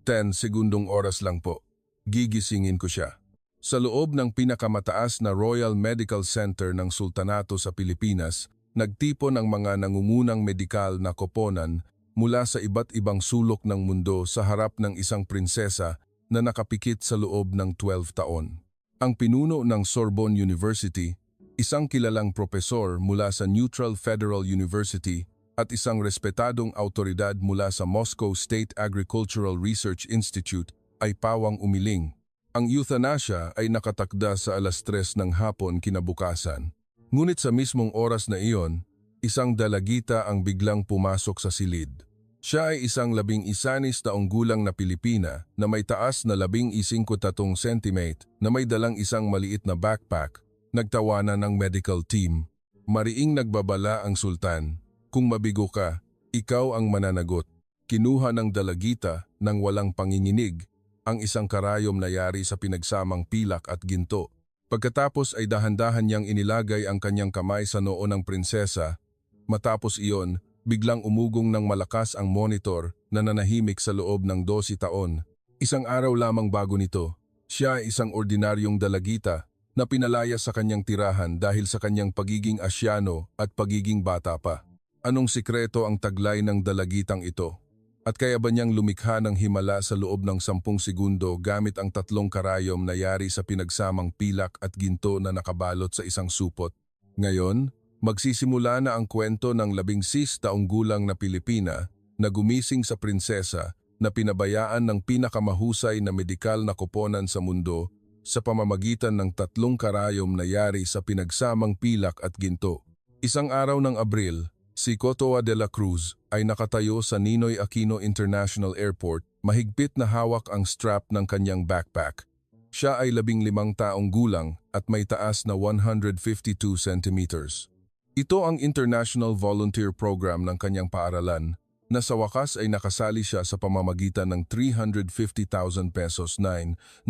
10 segundong oras lang po. Gigisingin ko siya. Sa loob ng pinakamataas na Royal Medical Center ng Sultanato sa Pilipinas, nagtipon ang mga nangungunang medikal na koponan mula sa iba't ibang sulok ng mundo sa harap ng isang prinsesa na nakapikit sa loob ng 12 taon. Ang pinuno ng Sorbonne University, isang kilalang propesor mula sa Neutral Federal University at isang respetadong autoridad mula sa Moscow State Agricultural Research Institute ay pawang umiling. Ang euthanasia ay nakatakda sa 3:00 ng hapon kinabukasan. Ngunit sa mismong oras na iyon, isang dalagita ang biglang pumasok sa silid. Siya ay isang 11 taong gulang na Pilipina na may taas na 13 cm na may dalang isang maliit na backpack. Nagtawanan ng medical team. Mariing nagbabala ang sultan. Kung mabigo ka, ikaw ang mananagot. Kinuha ng dalagita nang walang panginginig ang isang karayom na yari sa pinagsamang pilak at ginto. Pagkatapos ay dahan-dahan niyang inilagay ang kanyang kamay sa noo ng prinsesa. Matapos iyon, biglang umugong ng malakas ang monitor na nanahimik sa loob ng 12 taon. Isang araw lamang bago nito, siya ay isang ordinaryong dalagita na pinalaya sa kanyang tirahan dahil sa kanyang pagiging asyano at pagiging bata pa. Anong sikreto ang taglay ng dalagitang ito? At kaya ba niyang lumikha ng himala sa loob ng 10 segundo gamit ang 3 karayom na yari sa pinagsamang pilak at ginto na nakabalot sa isang supot? Ngayon, magsisimula na ang kwento ng 16 taong gulang na Pilipina na gumising sa prinsesa na pinabayaan ng pinakamahusay na medikal na koponan sa mundo sa pamamagitan ng 3 karayom na yari sa pinagsamang pilak at ginto. Isang araw ng Abril, si Cotoa de la Cruz ay nakatayo sa Ninoy Aquino International Airport, mahigpit na hawak ang strap ng kanyang backpack. Siya ay 15 taong gulang at may taas na 152 centimeters. Ito ang International Volunteer Program ng kanyang paaralan na sa wakas ay nakasali siya sa pamamagitan ng 350,000 pesos na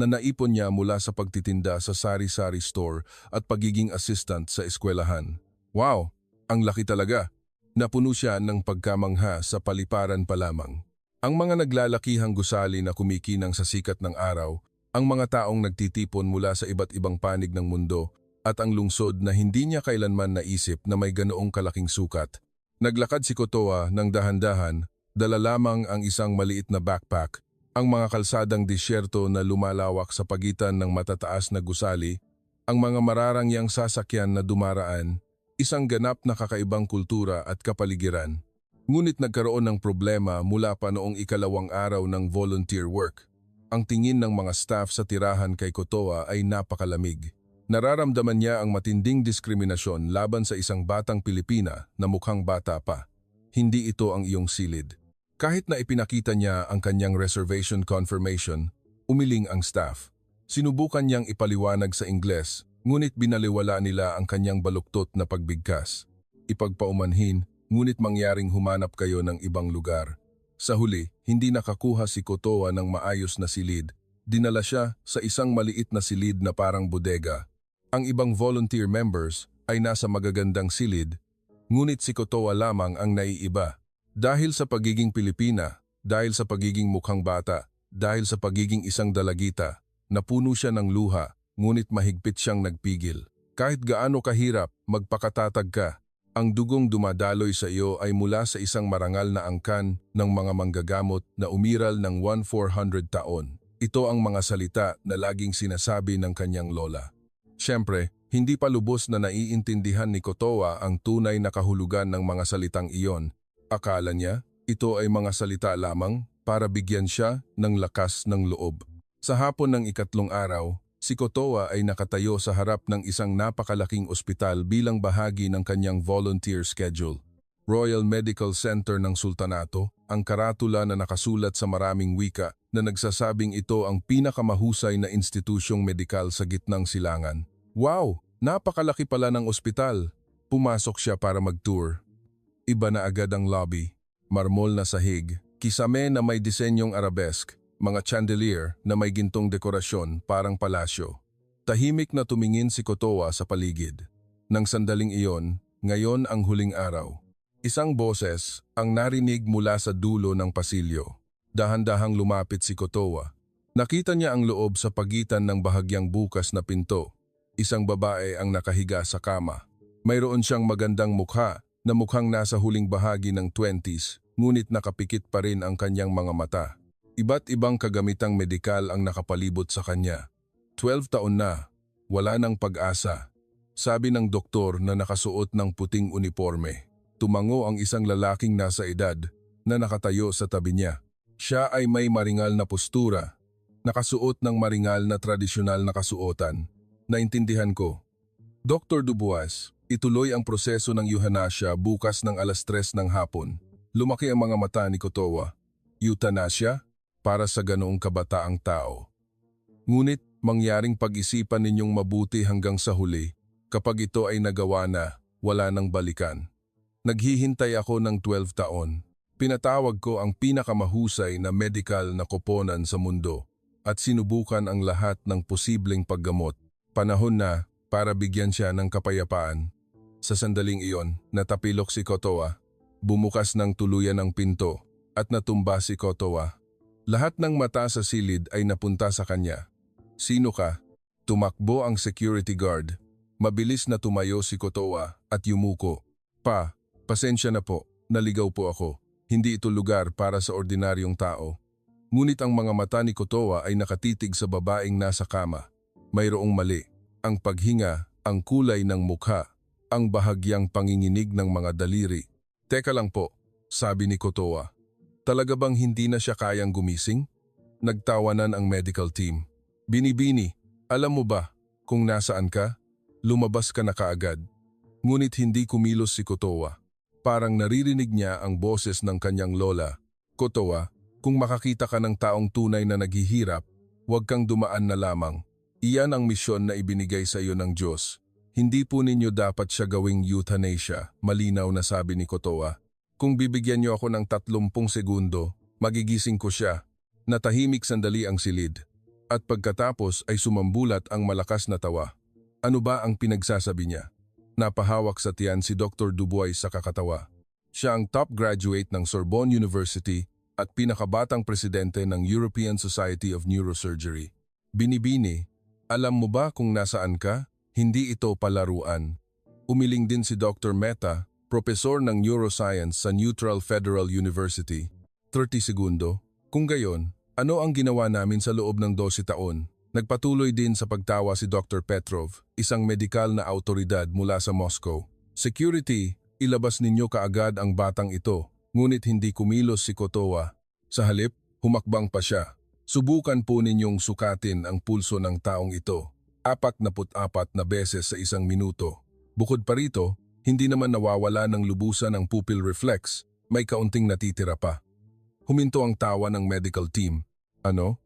naipon niya mula sa pagtitinda sa sari-sari store at pagiging assistant sa eskwelahan. Wow! Ang laki talaga! Napuno siya ng pagkamangha sa paliparan pa lamang. Ang mga naglalakihang gusali na kumikinang sa sikat ng araw, ang mga taong nagtitipon mula sa iba't ibang panig ng mundo, at ang lungsod na hindi niya kailanman naisip na may ganoong kalaking sukat. Naglakad si Cotoa ng dahan-dahan, dala lamang ang isang maliit na backpack, ang mga kalsadang disyerto na lumalawak sa pagitan ng matataas na gusali, ang mga mararangyang sasakyan na dumaraan, isang ganap na kakaibang kultura at kapaligiran. Ngunit nagkaroon ng problema mula pa noong ikalawang araw ng volunteer work. Ang tingin ng mga staff sa tirahan kay Cotoa ay napakalamig. Nararamdaman niya ang matinding diskriminasyon laban sa isang batang Pilipina na mukhang bata pa. Hindi ito ang iyong silid. Kahit na ipinakita niya ang kanyang reservation confirmation, umiling ang staff. Sinubukan niyang ipaliwanag sa Ingles, ngunit binaliwala nila ang kanyang baluktot na pagbigkas. Ipagpaumanhin, ngunit mangyaring humanap kayo ng ibang lugar. Sa huli, hindi nakakuha si Cotoa ng maayos na silid. Dinala siya sa isang maliit na silid na parang bodega. Ang ibang volunteer members ay nasa magagandang silid, ngunit si Cotoa lamang ang naiiba. Dahil sa pagiging Pilipina, dahil sa pagiging mukhang bata, dahil sa pagiging isang dalagita, napuno siya ng luha, ngunit mahigpit siyang nagpigil. Kahit gaano kahirap, magpakatatag ka. Ang dugong dumadaloy sa iyo ay mula sa isang marangal na angkan ng mga manggagamot na umiral ng 1,400 taon. Ito ang mga salita na laging sinasabi ng kanyang lola. Siyempre, hindi pa lubos na naiintindihan ni Cotoa ang tunay na kahulugan ng mga salitang iyon. Akala niya, ito ay mga salita lamang para bigyan siya ng lakas ng loob. Sa hapon ng ikatlong araw, si Cotoa ay nakatayo sa harap ng isang napakalaking ospital bilang bahagi ng kanyang volunteer schedule. Royal Medical Center ng Sultanato, ang karatula na nakasulat sa maraming wika na nagsasabing ito ang pinakamahusay na institusyong medikal sa gitnang silangan. Wow! Napakalaki pala ng ospital. Pumasok siya para mag-tour. Iba na agad ang lobby. Marmol na sahig, kisame na may disenyong arabesque, mga chandelier na may gintong dekorasyon parang palasyo. Tahimik na tumingin si Cotoa sa paligid. Nang sandaling iyon, ngayon ang huling araw. Isang boses ang narinig mula sa dulo ng pasilyo. Dahan-dahang lumapit si Kotowa. Nakita niya ang loob sa pagitan ng bahagyang bukas na pinto. Isang babae ang nakahiga sa kama. Mayroon siyang magandang mukha na mukhang nasa huling bahagi ng 20s, ngunit nakapikit pa rin ang kanyang mga mata. Iba't ibang kagamitang medikal ang nakapalibot sa kanya. 12 taon na, wala nang pag-asa. Sabi ng doktor na nakasuot ng puting uniforme. Tumango ang isang lalaking nasa edad na nakatayo sa tabi niya. Siya ay may maringal na postura, nakasuot ng maringal na tradisyonal na kasuotan. Naintindihan ko. Dr. Dubois, ituloy ang proseso ng euthanasia bukas ng 3:00 ng hapon. Lumaki ang mga mata ni Kotowa. Euthanasia? Para sa ganoong kabataang tao. Ngunit mangyaring pag-isipan ninyong mabuti hanggang sa huli. Kapag ito ay nagawa na, wala nang balikan. Naghihintay ako ng 12 taon. Pinatawag ko ang pinakamahusay na medical na koponan sa mundo at sinubukan ang lahat ng posibleng paggamot. Panahon na para bigyan siya ng kapayapaan. Sa sandaling iyon, natapilok si Kotowa. Bumukas ng tuluyan ang pinto at natumba si Kotowa. Lahat ng mata sa silid ay napunta sa kanya. Sino ka? Tumakbo ang security guard. Mabilis na tumayo si Kotowa at yumuko. Pasensya na po, naligaw po ako. Hindi ito lugar para sa ordinaryong tao. Ngunit ang mga mata ni Kotowa ay nakatitig sa babaeng nasa kama. Mayroong mali. Ang paghinga, ang kulay ng mukha, ang bahagyang panginginig ng mga daliri. Teka lang po, sabi ni Kotowa. Talaga bang hindi na siya kayang gumising? Nagtawanan ang medical team. Binibini, alam mo ba kung nasaan ka? Lumabas ka na kaagad. Ngunit hindi kumilos si Kotowa. Parang naririnig niya ang boses ng kanyang lola. Kotowa, kung makakita ka ng taong tunay na naghihirap, huwag kang dumaan na lamang. Iyan ang misyon na ibinigay sa iyo ng Diyos. Hindi po ninyo dapat siya gawing euthanasia, malinaw na sabi ni Kotowa. Kung bibigyan niyo ako ng 30 segundo, magigising ko siya. Natahimik sandali ang silid. At pagkatapos ay sumambulat ang malakas na tawa. Ano ba ang pinagsasabi niya? Napahawak sa tiyan si Dr. Dubois sa kakatawa. Siya ang top graduate ng Sorbonne University at pinakabatang presidente ng European Society of Neurosurgery. Binibini, alam mo ba kung nasaan ka? Hindi ito palaruan. Umiling din si Dr. Mehta, propesor ng neuroscience sa Neutral Federal University. 30 segundo. Kung gayon, ano ang ginawa namin sa loob ng 12 taon? Nagpatuloy din sa pagtawa si Dr. Petrov, isang medikal na autoridad mula sa Moscow. Security, ilabas ninyo kaagad ang batang ito, ngunit hindi kumilos si Kotowa. Sa halip, humakbang pa siya. Subukan po ninyong sukatin ang pulso ng taong ito. 44 na beses sa isang minuto. Bukod pa rito, hindi naman nawawala ng lubusan ang pupil reflex, may kaunting natitira pa. Huminto ang tawa ng medical team. Ano?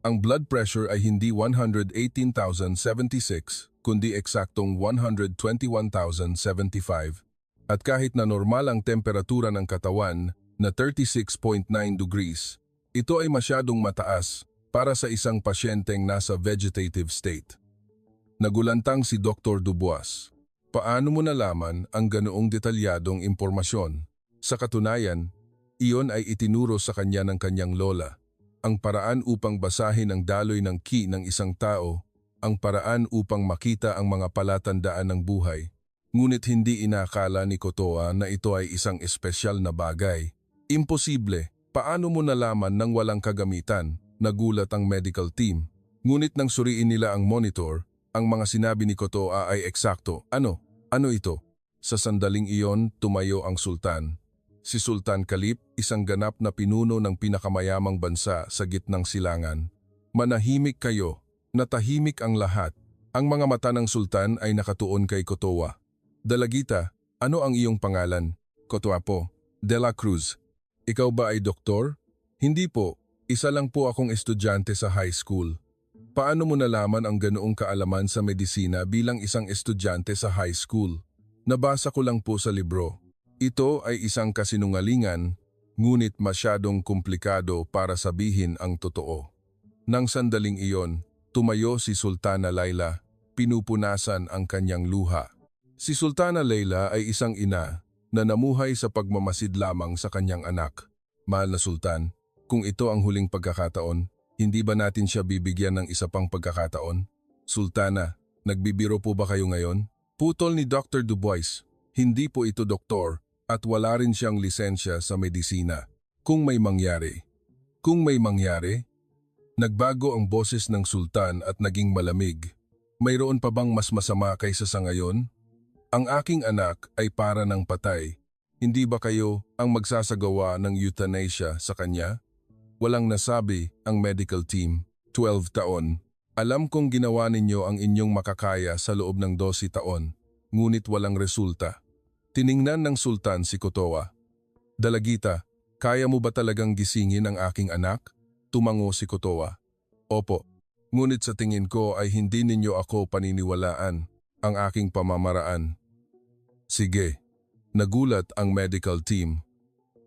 Ang blood pressure ay hindi 118,076, kundi eksaktong 121,075. At kahit na normal ang temperatura ng katawan na 36.9 degrees, ito ay masyadong mataas para sa isang pasyenteng nasa vegetative state. Nagulantang si Dr. Dubois. Paano mo nalaman ang ganoong detalyadong impormasyon? Sa katunayan, iyon ay itinuro sa kanya ng kanyang lola. Ang paraan upang basahin ang daloy ng ki ng isang tao, ang paraan upang makita ang mga palatandaan ng buhay. Ngunit hindi inakala ni Kotowa na ito ay isang espesyal na bagay. Imposible. Paano mo nalaman nang walang kagamitan? Nagulat ang medical team. Ngunit nang suriin nila ang monitor, ang mga sinabi ni Kotowa ay eksakto. Ano? Ano ito? Sa sandaling iyon, tumayo ang sultan. Si Sultan Kalip, isang ganap na pinuno ng pinakamayamang bansa sa gitnang silangan. Manahimik kayo. Natahimik ang lahat. Ang mga mata ng sultan ay nakatuon kay Kotowa. Dalagita, ano ang iyong pangalan? Kotowa po. De la Cruz. Ikaw ba ay doktor? Hindi po. Isa lang po akong estudyante sa high school. Paano mo nalaman ang ganoong kaalaman sa medisina bilang isang estudyante sa high school? Nabasa ko lang po sa libro. Ito ay isang kasinungalingan, ngunit masyadong komplikado para sabihin ang totoo. Nang sandaling iyon, tumayo si Sultana Laila, pinupunasan ang kanyang luha. Si Sultana Laila ay isang ina na namuhay sa pagmamasid lamang sa kanyang anak. Mahal na Sultan, Kung ito ang huling pagkakataon, hindi ba natin siya bibigyan ng isa pang pagkakataon? Sultana, nagbibiro po ba kayo ngayon? Putol ni Dr. Dubois, hindi po ito doktor at wala rin siyang lisensya sa medisina. Kung may mangyari, nagbago ang boses ng sultan at naging malamig. Mayroon pa bang mas masama kaysa sa ngayon? Ang aking anak ay para ng patay. Hindi ba kayo ang magsasagawa ng euthanasia sa kanya? Walang nasabi ang medical team. 12 taon. Alam kong ginawa ninyo ang inyong makakaya sa loob ng 12 taon, ngunit walang resulta. Tiningnan ng sultan si Kotoa. Dalagita, kaya mo ba talagang gisingin ang aking anak? Tumango si Kotoa. Opo, ngunit sa tingin ko ay hindi ninyo ako paniniwalaan ang aking pamamaraan. Sige, nagulat ang medical team.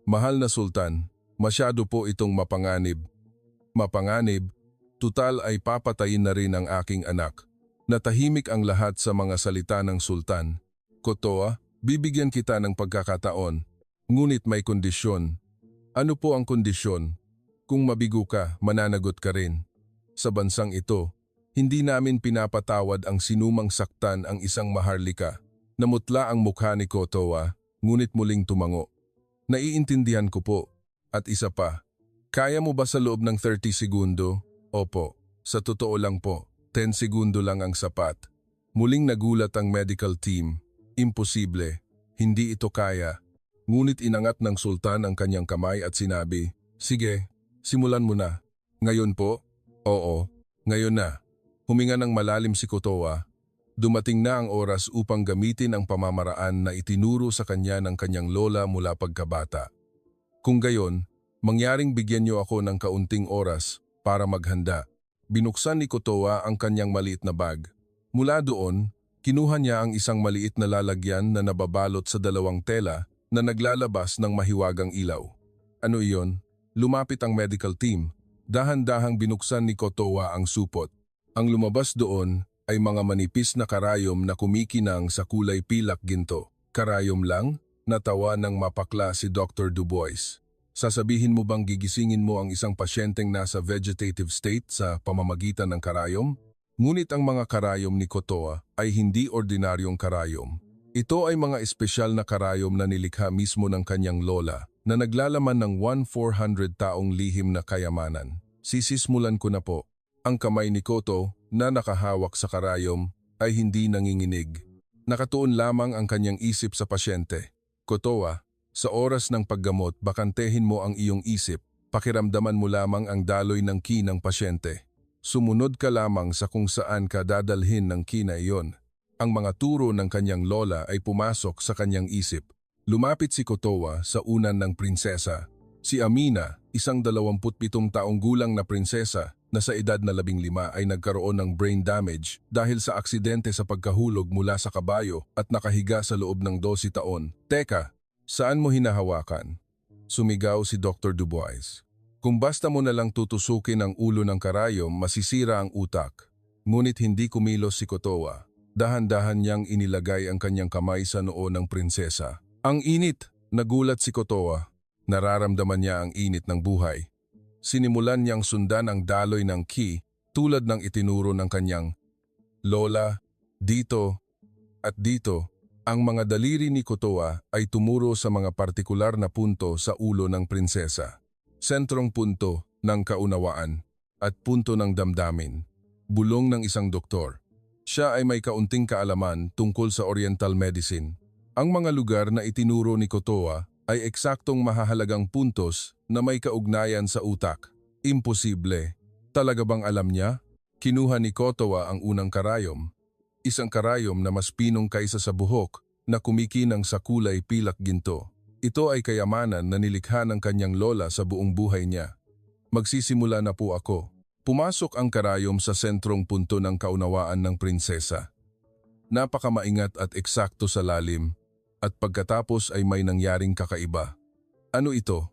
Mahal na sultan, masyado po itong mapanganib. Mapanganib, tutal ay papatayin na rin ang aking anak. Natahimik ang lahat sa mga salita ng sultan. Kotoa, bibigyan kita ng pagkakataon, ngunit may kondisyon. Ano po ang kondisyon? Kung mabigo ka, mananagot ka rin. Sa bansang ito, hindi namin pinapatawad ang sinumang saktan ang isang maharlika. Namutla ang mukha ni Kotoa, ngunit muling tumango. Naiintindihan ko po. At isa pa, kaya mo ba sa loob ng 30 segundo? Opo, sa totoo lang po, 10 segundo lang ang sapat. Muling nagulat ang medical team. Imposible, hindi ito kaya. Ngunit inangat ng sultan ang kanyang kamay at sinabi, sige, simulan mo na. Ngayon po? Oo, ngayon na. Huminga ng malalim si Kotoa. Dumating na ang oras upang gamitin ang pamamaraan na itinuro sa kanya ng kanyang lola mula pagkabata. Kung gayon, mangyaring bigyan niyo ako ng kaunting oras para maghanda. Binuksan ni Kotoa ang kanyang maliit na bag. Mula doon, kinuha niya ang isang maliit na lalagyan na nababalot sa dalawang tela na naglalabas ng mahiwagang ilaw. Ano iyon? Lumapit ang medical team. Dahan-dahang binuksan ni Kotoa ang supot. Ang lumabas doon ay mga manipis na karayom na kumikinang sa kulay pilak ginto. Karayom lang? Natawa ng mapakla si Dr. Dubois. Sasabihin mo bang gigisingin mo ang isang pasyenteng nasa vegetative state sa pamamagitan ng karayom? Ngunit ang mga karayom ni Kotoa ay hindi ordinaryong karayom. Ito ay mga espesyal na karayom na nilikha mismo ng kanyang lola na naglalaman ng 1,400 taong lihim na kayamanan. Sisismulan ko na po. Ang kamay ni Koto na nakahawak sa karayom ay hindi nanginginig. Nakatuon lamang ang kanyang isip sa pasyente. Kotoa, sa oras ng paggamot, bakantehin mo ang iyong isip. Pakiramdaman mo lamang ang daloy ng ki ng pasyente. Sumunod ka lamang sa kung saan ka dadalhin ng ki na iyon. Ang mga turo ng kanyang lola ay pumasok sa kanyang isip. Lumapit si Kotoa sa unan ng prinsesa. Si Amina, isang 27 taong gulang na prinsesa na sa edad na 15 ay nagkaroon ng brain damage dahil sa aksidente sa pagkahulog mula sa kabayo at nakahiga sa loob ng 12 taon. Teka, saan mo hinahawakan? Sumigaw si Dr. Dubois. Kung basta mo na lang tutusukin ang ulo ng karayom, masisira ang utak. Ngunit hindi kumilos si Kotoa. Dahan-dahan niyang inilagay ang kanyang kamay sa noo ng prinsesa. Ang init! Nagulat si Kotoa. Nararamdaman niya ang init ng buhay. Sinimulan niyang sundan ang daloy ng ki tulad ng itinuro ng kanyang lola, dito at dito. Ang mga daliri ni Kotoa ay tumuro sa mga partikular na punto sa ulo ng prinsesa. Sentrong punto ng kaunawaan at punto ng damdamin. Bulong ng isang doktor. Siya ay may kaunting kaalaman tungkol sa Oriental Medicine. Ang mga lugar na itinuro ni Kotoa ay eksaktong mahahalagang puntos na may kaugnayan sa utak. Imposible. Talaga bang alam niya? Kinuha ni Kotoa ang unang karayom. Isang karayom na mas pinong kaysa sa buhok na kumikinang sa kulay pilak ginto. Ito ay kayamanan na nilikha ng kanyang lola sa buong buhay niya. Magsisimula na po ako. Pumasok ang karayom sa sentrong punto ng kaunawaan ng prinsesa. Napakamaingat at eksakto sa lalim. At pagkatapos ay may nangyaring kakaiba. Ano ito?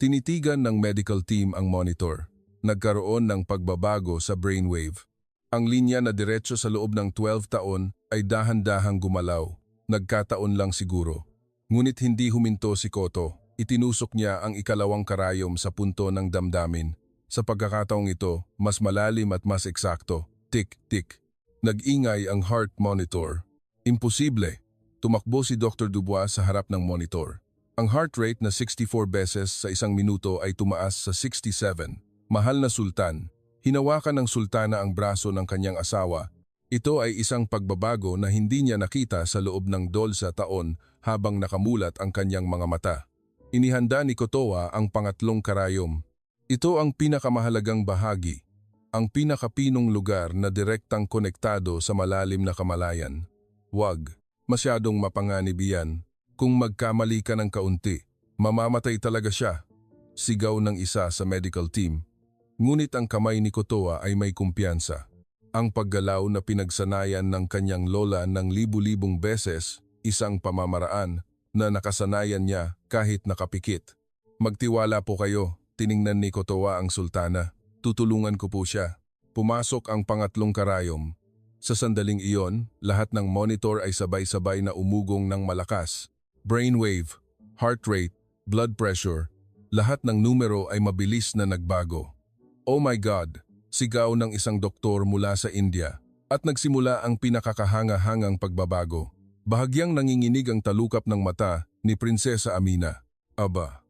Tinitigan ng medical team ang monitor. Nagkaroon ng pagbabago sa brainwave. Ang linya na diretso sa loob ng 12 taon ay dahan-dahang gumalaw. Nagkataon lang siguro. Ngunit hindi huminto si Koto. Itinusok niya ang ikalawang karayom sa punto ng damdamin. Sa pagkakataong ito, mas malalim at mas eksakto. Tik-tik. Nag-ingay ang heart monitor. Imposible. Tumakbo si Dr. Dubois sa harap ng monitor. Ang heart rate na 64 beses sa isang minuto ay tumaas sa 67. Mahal na sultan. Hinawakan ng sultana ang braso ng kanyang asawa. Ito ay isang pagbabago na hindi niya nakita sa loob ng 12 taon habang nakamulat ang kanyang mga mata. Inihanda ni Kotoa ang pangatlong karayom. Ito ang pinakamahalagang bahagi, ang pinakapinong lugar na direktang konektado sa malalim na kamalayan. Huwag masyadong mapanganib iyan. Kung magkamali ka ng kaunti, mamamatay talaga siya. Sigaw ng isa sa medical team. Ngunit ang kamay ni Kotoa ay may kumpiyansa. Ang paggalaw na pinagsanayan ng kanyang lola ng libu-libong beses, isang pamamaraan na nakasanayan niya kahit nakapikit. Magtiwala po kayo, tiningnan ni Kotoa ang sultana. Tutulungan ko po siya. Pumasok ang pangatlong karayom. Sa sandaling iyon, lahat ng monitor ay sabay-sabay na umugong ng malakas. Brainwave, heart rate, blood pressure, lahat ng numero ay mabilis na nagbago. Oh my God! Sigaw ng isang doktor mula sa India at nagsimula ang pinakakahanga-hangang pagbabago. Bahagyang nanginginig ang talukap ng mata ni Prinsesa Amina. Aba,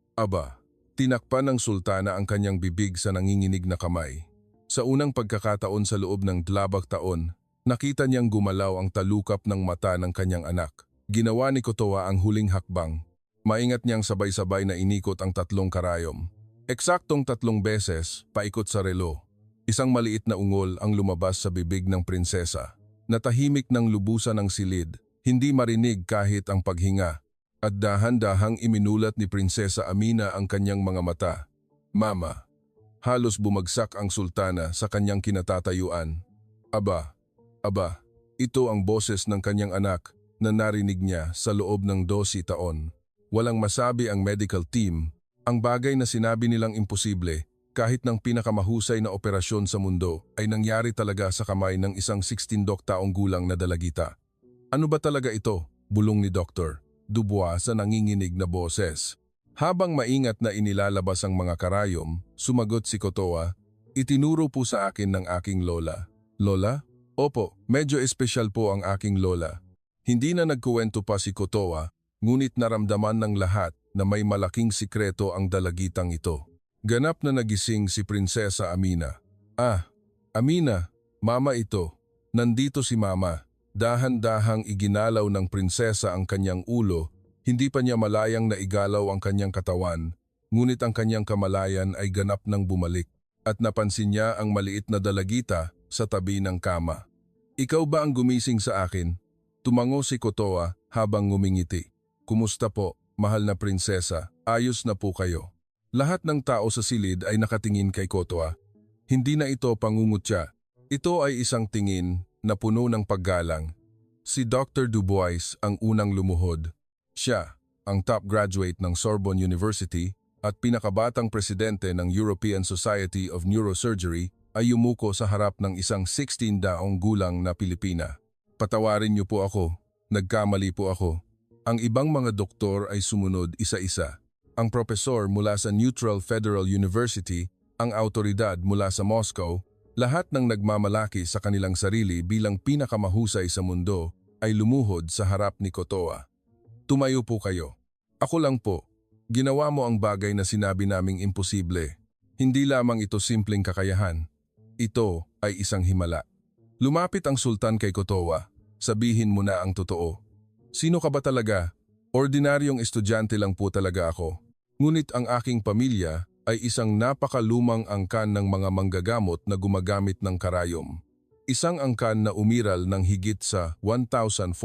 tinakpan ng sultana ang kanyang bibig sa nanginginig na kamay. Sa unang pagkakataon sa loob ng 12 taon, nakita niyang gumalaw ang talukap ng mata ng kanyang anak. Ginawa ni Kotoa ang huling hakbang. Maingat niyang sabay-sabay na inikot ang tatlong karayom. Eksaktong 3 beses, paikot sa relo. Isang maliit na ungol ang lumabas sa bibig ng prinsesa. Natahimik ng lubusan ng silid. Hindi marinig kahit ang paghinga, at dahan-dahang iminulat ni Prinsesa Amina ang kanyang mga mata. Mama, halos bumagsak ang sultana sa kanyang kinatatayuan. Aba, ito ang boses ng kanyang anak na narinig niya sa loob ng 12 taon. Walang masabi ang medical team, ang bagay na sinabi nilang imposible, kahit ng pinakamahusay na operasyon sa mundo ay nangyari talaga sa kamay ng isang 16 taong gulang na dalagita. Ano ba talaga ito? Bulong ni Dr. Dubois sa nanginginig na boses. Habang maingat na inilalabas ang mga karayom, sumagot si Kotoa, itinuro po sa akin ng aking lola. Lola? Opo, medyo espesyal po ang aking lola. Hindi na nagkuwento pa si Kotoa, ngunit naramdaman ng lahat na may malaking sikreto ang dalagitang ito. Ganap na nagising si Prinsesa Amina. Amina, mama ito. Nandito si mama. Dahan-dahang iginalaw ng prinsesa ang kanyang ulo, hindi pa niya malayang naigalaw ang kanyang katawan, ngunit ang kanyang kamalayan ay ganap nang bumalik, at napansin niya ang maliit na dalagita sa tabi ng kama. Ikaw ba ang gumising sa akin? Tumango si Kotoa habang ngumingiti. Kumusta po, mahal na prinsesa, ayos na po kayo. Lahat ng tao sa silid ay nakatingin kay Kotoa. Hindi na ito pangungutya, ito ay isang tingin na puno ng paggalang. Si Dr. Dubois ang unang lumuhod. Siya, ang top graduate ng Sorbonne University at pinakabatang presidente ng European Society of Neurosurgery, ay yumuko sa harap ng isang 16 taong gulang na Pilipina. Patawarin niyo po ako, nagkamali po ako. Ang ibang mga doktor ay sumunod isa-isa. Ang propesor mula sa Neutral Federal University, ang autoridad mula sa Moscow, lahat ng nagmamalaki sa kanilang sarili bilang pinakamahusay sa mundo ay lumuhod sa harap ni Kotoa. Tumayo po kayo. Ako lang po. Ginawa mo ang bagay na sinabi naming imposible. Hindi lamang ito simpleng kakayahan. Ito ay isang himala. Lumapit ang sultan kay Kotoa. Sabihin mo na ang totoo. Sino ka ba talaga? Ordinaryong estudyante lang po talaga ako. Ngunit ang aking pamilya ay isang napakalumang angkan ng mga manggagamot na gumagamit ng karayom. Isang angkan na umiral ng higit sa 1,400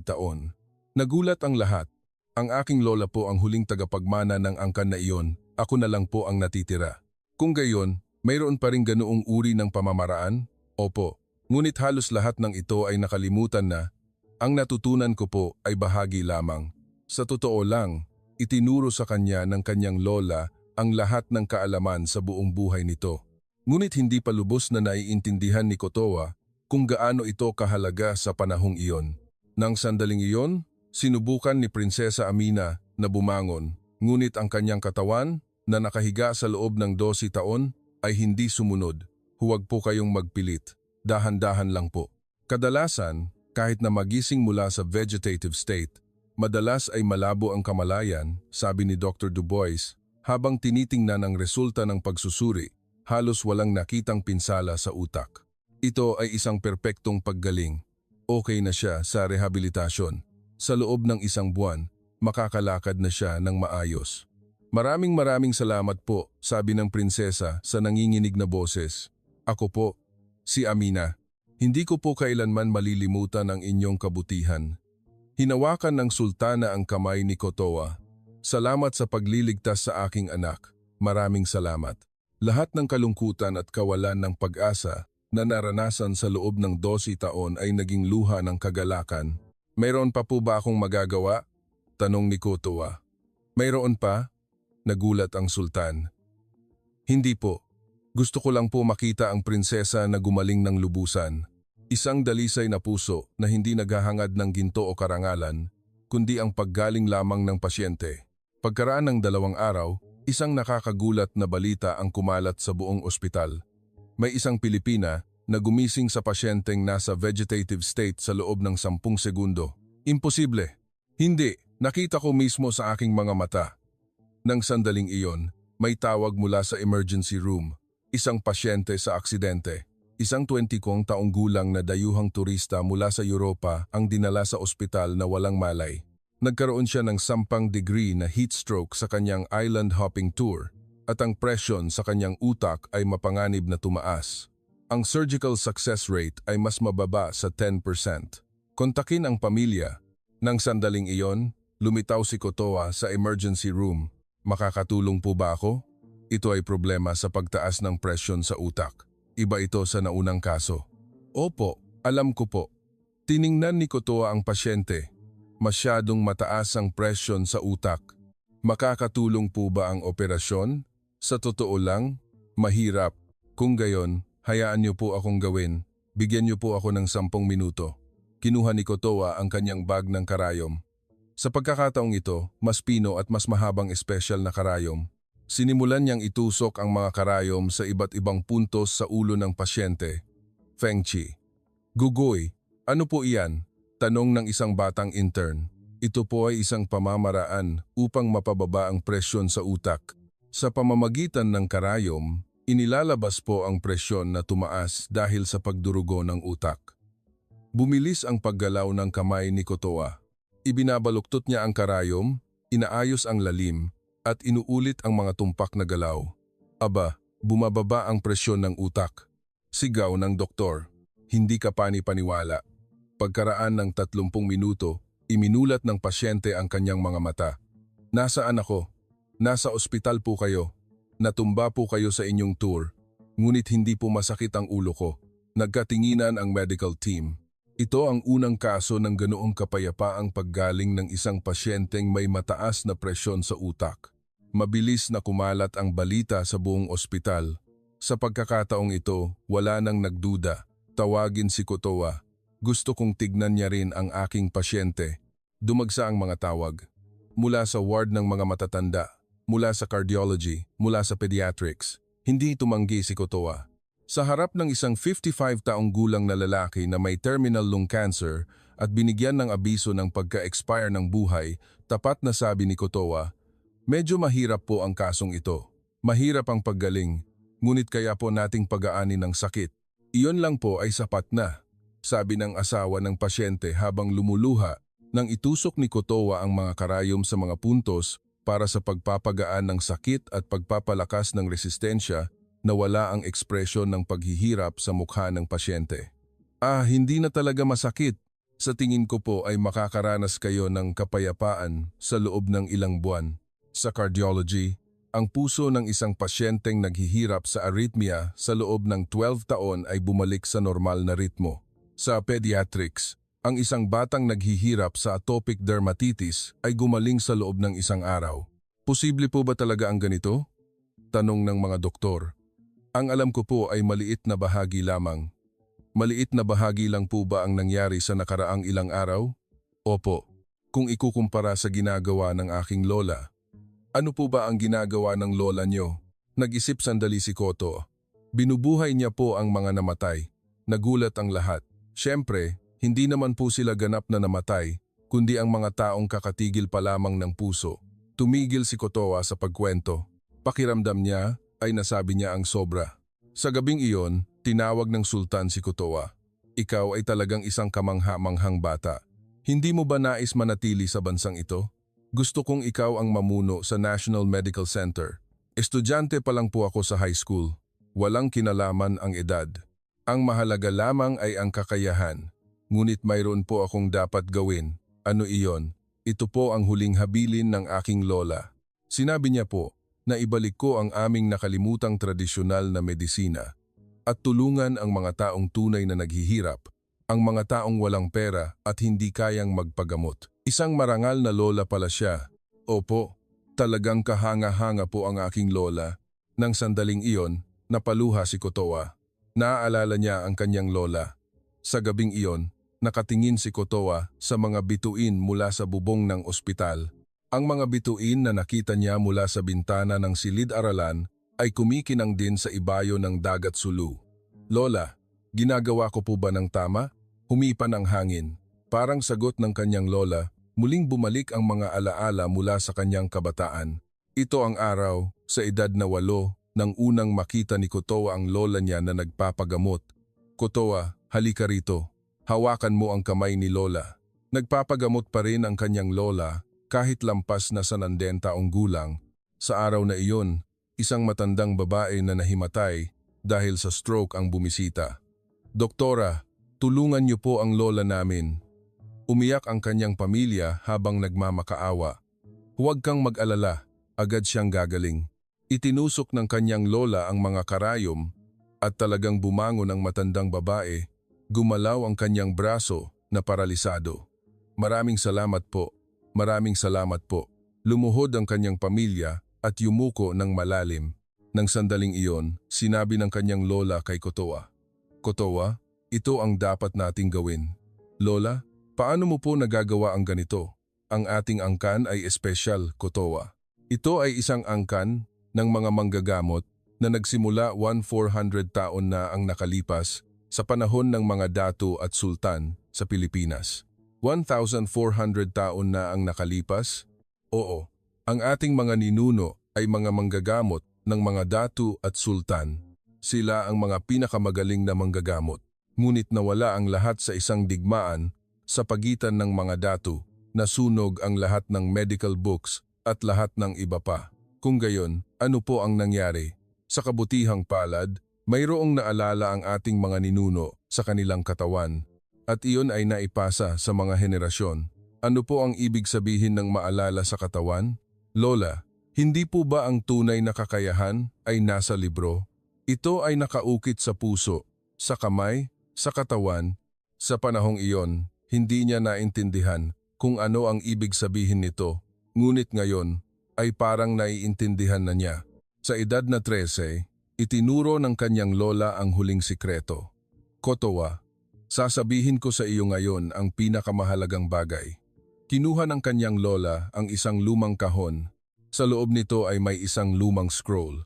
taon. Nagulat ang lahat. Ang aking lola po ang huling tagapagmana ng angkan na iyon, ako na lang po ang natitira. Kung gayon, mayroon pa rin ganoong uri ng pamamaraan? Opo, ngunit halos lahat ng ito ay nakalimutan na. Ang natutunan ko po ay bahagi lamang. Sa totoo lang, itinuro sa kanya ng kanyang lola ang lahat ng kaalaman sa buong buhay nito. Ngunit hindi pa lubos na naiintindihan ni Kotoa kung gaano ito kahalaga sa panahong iyon. Nang sandaling iyon, sinubukan ni Prinsesa Amina na bumangon, Ngunit ang kanyang katawan na nakahiga sa loob ng 12 taon ay hindi sumunod. Huwag po kayong magpilit. Dahan-dahan lang po. Kadalasan, kahit na magising mula sa vegetative state, madalas ay malabo ang kamalayan, sabi ni Dr. Dubois, habang tinitingnan ang resulta ng pagsusuri, halos walang nakitang pinsala sa utak. Ito ay isang perpektong paggaling. Okay na siya sa rehabilitasyon. Sa loob ng 1 buwan, makakalakad na siya ng maayos. Maraming salamat po, sabi ng prinsesa sa nanginginig na boses. Ako po, si Amina. Hindi ko po kailanman malilimutan ang inyong kabutihan. Hinawakan ng sultana ang kamay ni Kotoa. Salamat sa pagliligtas sa aking anak. Maraming salamat. Lahat ng kalungkutan at kawalan ng pag-asa na naranasan sa loob ng 12 taon ay naging luha ng kagalakan. Mayroon pa po ba akong magagawa? Tanong ni Kotoa. Mayroon pa? Nagulat ang sultan. Hindi po. Gusto ko lang po makita ang prinsesa na gumaling ng lubusan. Isang dalisay na puso na hindi naghahangad ng ginto o karangalan, kundi ang paggaling lamang ng pasyente. Pagkaraan ng 2 araw, isang nakakagulat na balita ang kumalat sa buong ospital. May isang Pilipina na gumising sa pasyenteng nasa vegetative state sa loob ng 10 segundo. Imposible. Hindi, nakita ko mismo sa aking mga mata. Nang sandaling iyon, may tawag mula sa emergency room. Isang pasyente sa aksidente. Isang 20 taong gulang na dayuhang turista mula sa Europa ang dinala sa ospital na walang malay. Nagkaroon siya ng 10 degree na heat stroke sa kanyang island hopping tour at ang presyon sa kanyang utak ay mapanganib na tumaas. Ang surgical success rate ay mas mababa sa 10%. Kontakin ang pamilya. Nang sandaling iyon, lumitaw si Kotoa sa emergency room. Makakatulong po ba ako? Ito ay problema sa pagtaas ng presyon sa utak. Iba ito sa naunang kaso. Opo, alam ko po. Tiningnan ni Kotoa ang pasyente. Masyadong mataas ang presyon sa utak. Makakatulong po ba ang operasyon? Sa totoo lang, mahirap. Kung gayon, hayaan niyo po akong gawin. Bigyan niyo po ako ng 10 minuto. Kinuha ni Kotoa ang kanyang bag ng karayom. Sa pagkakataong ito, mas pino at mas mahabang espesyal na karayom. Sinimulan niyang itusok ang mga karayom sa iba't ibang puntos sa ulo ng pasyente. Feng Chi. Gugoy, ano po iyan? Tanong ng isang batang intern. Ito po ay isang pamamaraan upang mapababa ang presyon sa utak. Sa pamamagitan ng karayom, inilalabas po ang presyon na tumaas dahil sa pagdurugo ng utak. Bumilis ang paggalaw ng kamay ni Kotoa. Ibinabaluktot niya ang karayom, inaayos ang lalim, at inuulit ang mga tumpak na galaw. Aba, bumababa ang presyon ng utak. Sigaw ng doktor. Hindi ka pani-paniwala. Pagkaraan ng 30 minuto, iminulat ng pasyente ang kanyang mga mata. Nasaan ako? Nasa ospital po kayo. Natumba po kayo sa inyong tour. Ngunit hindi po masakit ang ulo ko. Nagkatinginan ang medical team. Ito ang unang kaso ng ganoong kapayapaang paggaling ng isang pasyenteng may mataas na presyon sa utak. Mabilis na kumalat ang balita sa buong ospital. Sa pagkakataong ito, wala nang nagduda. Tawagin si Kotoa. Gusto kong tignan niya rin ang aking pasyente. Dumagsa ang mga tawag. Mula sa ward ng mga matatanda, mula sa cardiology, mula sa pediatrics. Hindi tumanggi si Kotoa. Sa harap ng isang 55 taong gulang na lalaki na may terminal lung cancer at binigyan ng abiso ng pagka-expire ng buhay, tapat na sabi ni Kotoa, medyo mahirap po ang kasong ito. Mahirap ang paggaling, ngunit kaya po nating pag-aani ng sakit. Iyon lang po ay sapat na. Sabi ng asawa ng pasyente habang lumuluha nang itusok ni Kotoa ang mga karayom sa mga puntos para sa pagpapagaan ng sakit at pagpapalakas ng resistensya na wala ang ekspresyon ng paghihirap sa mukha ng pasyente. Hindi na talaga masakit. Sa tingin ko po ay makakaranas kayo ng kapayapaan sa loob ng ilang buwan. Sa cardiology, ang puso ng isang pasyenteng naghihirap sa arrhythmia sa loob ng 12 taon ay bumalik sa normal na ritmo. Sa pediatrics, ang isang batang naghihirap sa atopic dermatitis ay gumaling sa loob ng 1 araw. Posible po ba talaga ang ganito? Tanong ng mga doktor. Ang alam ko po ay maliit na bahagi lamang. Maliit na bahagi lang po ba ang nangyari sa nakaraang ilang araw? Opo, kung ikukumpara sa ginagawa ng aking lola. Ano po ba ang ginagawa ng lola nyo? Nag-isip sandali si Koto. Binubuhay niya po ang mga namatay. Nagulat ang lahat. Siyempre, hindi naman po sila ganap na namatay, kundi ang mga taong kakatigil pa lamang ng puso. Tumigil si Kotoa sa pagkwento. Pakiramdam niya ay nasabi niya ang sobra. Sa gabing iyon, tinawag ng sultan si Kotoa. Ikaw ay talagang isang kamangha-manghang bata. Hindi mo ba nais manatili sa bansang ito? Gusto kong ikaw ang mamuno sa National Medical Center. Estudyante pa lang po ako sa high school. Walang kinalaman ang edad. Ang mahalaga lamang ay ang kakayahan. Ngunit mayroon po akong dapat gawin. Ano iyon? Ito po ang huling habilin ng aking lola. Sinabi niya po na ibalik ko ang aming nakalimutang tradisyonal na medisina at tulungan ang mga taong tunay na naghihirap, ang mga taong walang pera at hindi kayang magpagamot. Isang marangal na lola pala siya. Opo, talagang kahanga-hanga po ang aking lola. Nang sandaling iyon, napaluha si Kotoa. Naaalala niya ang kanyang lola. Sa gabing iyon, nakatingin si Kotoa sa mga bituin mula sa bubong ng ospital. Ang mga bituin na nakita niya mula sa bintana ng silid-aralan ay kumikinang din sa ibayo ng dagat Sulu. Lola, ginagawa ko po ba ng tama? Humipan ang hangin. Parang sagot ng kanyang lola, muling bumalik ang mga alaala mula sa kanyang kabataan. Ito ang araw, sa edad na 8, nang unang makita ni Kotoa ang lola niya na nagpapagamot. Kotoa, halika rito. Hawakan mo ang kamay ni lola. Nagpapagamot pa rin ang kanyang lola kahit lampas na sa 90 taong gulang. Sa araw na iyon, isang matandang babae na nahimatay dahil sa stroke ang bumisita. Doktora, tulungan niyo po ang lola namin. Umiyak ang kanyang pamilya habang nagmamakaawa. Huwag kang mag-alala, agad siyang gagaling. Itinusok ng kanyang lola ang mga karayom at talagang bumangon ang matandang babae. Gumalaw ang kanyang braso na paralisado. Maraming salamat po, maraming salamat po. Lumuhod ang kanyang pamilya at yumuko ng malalim. Nang sandaling iyon, sinabi ng kanyang lola kay Kotoa, Kotoa, ito ang dapat nating gawin. Lola, paano mo po nagagawa ang ganito? Ang ating angkan ay espesyal, Kotoa. Ito ay isang angkan ng mga manggagamot na nagsimula 1400 taon na ang nakalipas sa panahon ng mga datu at sultan sa Pilipinas. 1,400 taon na ang nakalipas? Oo, ang ating mga ninuno ay mga manggagamot ng mga datu at sultan. Sila ang mga pinakamagaling na manggagamot. Ngunit nawala ang lahat sa isang digmaan sa pagitan ng mga datu, nasunog ang lahat ng medical books at lahat ng iba pa. Kung gayon, ano po ang nangyari? Sa kabutihang palad, mayroong naalala ang ating mga ninuno sa kanilang katawan at iyon ay naipasa sa mga henerasyon. Ano po ang ibig sabihin ng maalala sa katawan? Lola, hindi po ba ang tunay na kakayahan ay nasa libro? Ito ay nakaukit sa puso, sa kamay, sa katawan. Sa panahong iyon, hindi niya naintindihan kung ano ang ibig sabihin nito. Ngunit ngayon, ay parang naiintindihan na niya. Sa edad na 13, itinuro ng kanyang lola ang huling sikreto. Kotoa, sasabihin ko sa iyo ngayon ang pinakamahalagang bagay. Kinuha ng kanyang lola ang isang lumang kahon. Sa loob nito ay may isang lumang scroll.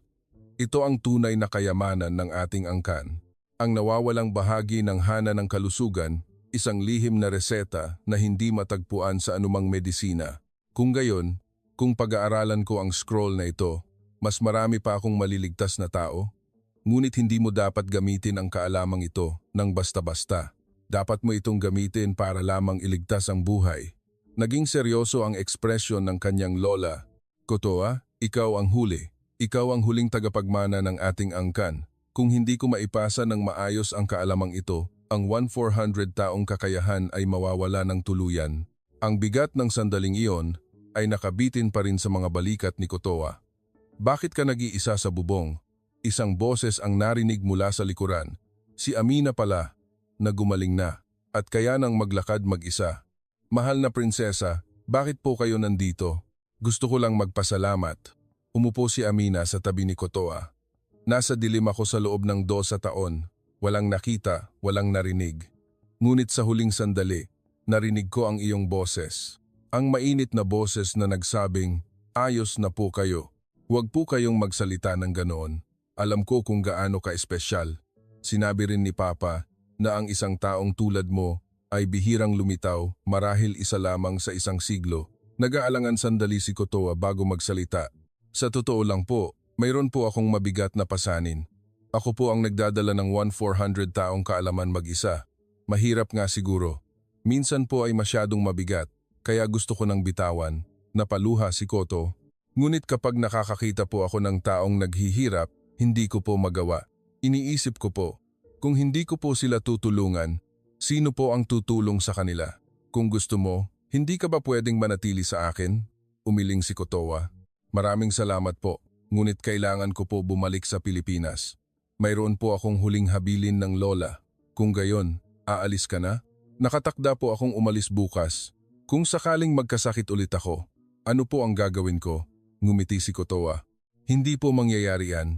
Ito ang tunay na kayamanan ng ating angkan. Ang nawawalang bahagi ng hana ng kalusugan, isang lihim na reseta na hindi matagpuan sa anumang medisina. Kung gayon, kung pag-aaralan ko ang scroll na ito, mas marami pa akong maliligtas na tao. Ngunit hindi mo dapat gamitin ang kaalamang ito ng basta-basta. Dapat mo itong gamitin para lamang iligtas ang buhay. Naging seryoso ang ekspresyon ng kanyang lola. Kotoa, ikaw ang huli. Ikaw ang huling tagapagmana ng ating angkan. Kung hindi ko maipasa ng maayos ang kaalamang ito, ang 1,400 taong kakayahan ay mawawala ng tuluyan. Ang bigat ng sandaling iyon ay nakabitin pa rin sa mga balikat ni Kotoa. Bakit ka nag-iisa sa bubong? Isang boses ang narinig mula sa likuran. Si Amina pala, na gumaling na, at kaya nang maglakad mag-isa. Mahal na prinsesa, bakit po kayo nandito? Gusto ko lang magpasalamat. Umupo si Amina sa tabi ni Kotoa. Nasa dilim ako sa loob ng 12 taon. Walang nakita, walang narinig. Ngunit sa huling sandali, narinig ko ang iyong boses. Ang mainit na boses na nagsabing, Ayos na po kayo. Huwag po kayong magsalita ng ganoon. Alam ko kung gaano ka-espesyal. Sinabi rin ni Papa na ang isang taong tulad mo ay bihirang lumitaw marahil isa lamang sa isang siglo. Nag-aalangan sandali si Kotoa bago magsalita. Sa totoo lang po, mayroon po akong mabigat na pasanin. Ako po ang nagdadala ng 1,400 taong kaalaman mag-isa. Mahirap nga siguro. Minsan po ay masyadong mabigat, kaya gusto ko nang bitawan. Napaluha si Koto. Ngunit kapag nakakakita po ako ng taong naghihirap, hindi ko po magawa. Iniisip ko po, kung hindi ko po sila tutulungan, sino po ang tutulong sa kanila? Kung gusto mo, hindi ka ba pwedeng manatili sa akin? Umiling si Kotoa. Maraming salamat po, ngunit kailangan ko po bumalik sa Pilipinas. Mayroon po akong huling habilin ng lola. Kung gayon, aalis ka na? Nakatakda po akong umalis bukas. Kung sakaling magkasakit ulit ako, ano po ang gagawin ko? Ngumiti si Kotoa. Hindi po mangyayari yan.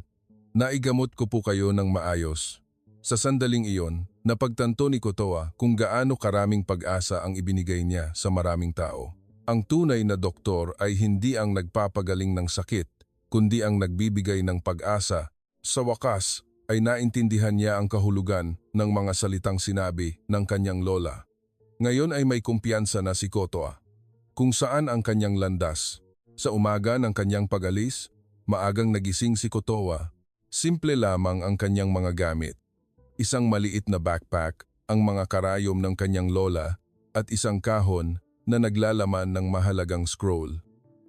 Naigamot ko po kayo ng maayos. Sa sandaling iyon, napagtanto ni Kotoa kung gaano karaming pag-asa ang ibinigay niya sa maraming tao. Ang tunay na doktor ay hindi ang nagpapagaling ng sakit, kundi ang nagbibigay ng pag-asa. Sa wakas, ay naintindihan niya ang kahulugan ng mga salitang sinabi ng kanyang lola. Ngayon ay may kumpiyansa na si Kotoa. Kung saan ang kanyang landas. Sa umaga ng kanyang pag-alis, maagang nagising si Kotoa. Simple lamang ang kanyang mga gamit. Isang maliit na backpack, ang mga karayom ng kanyang lola, at isang kahon na naglalaman ng mahalagang scroll.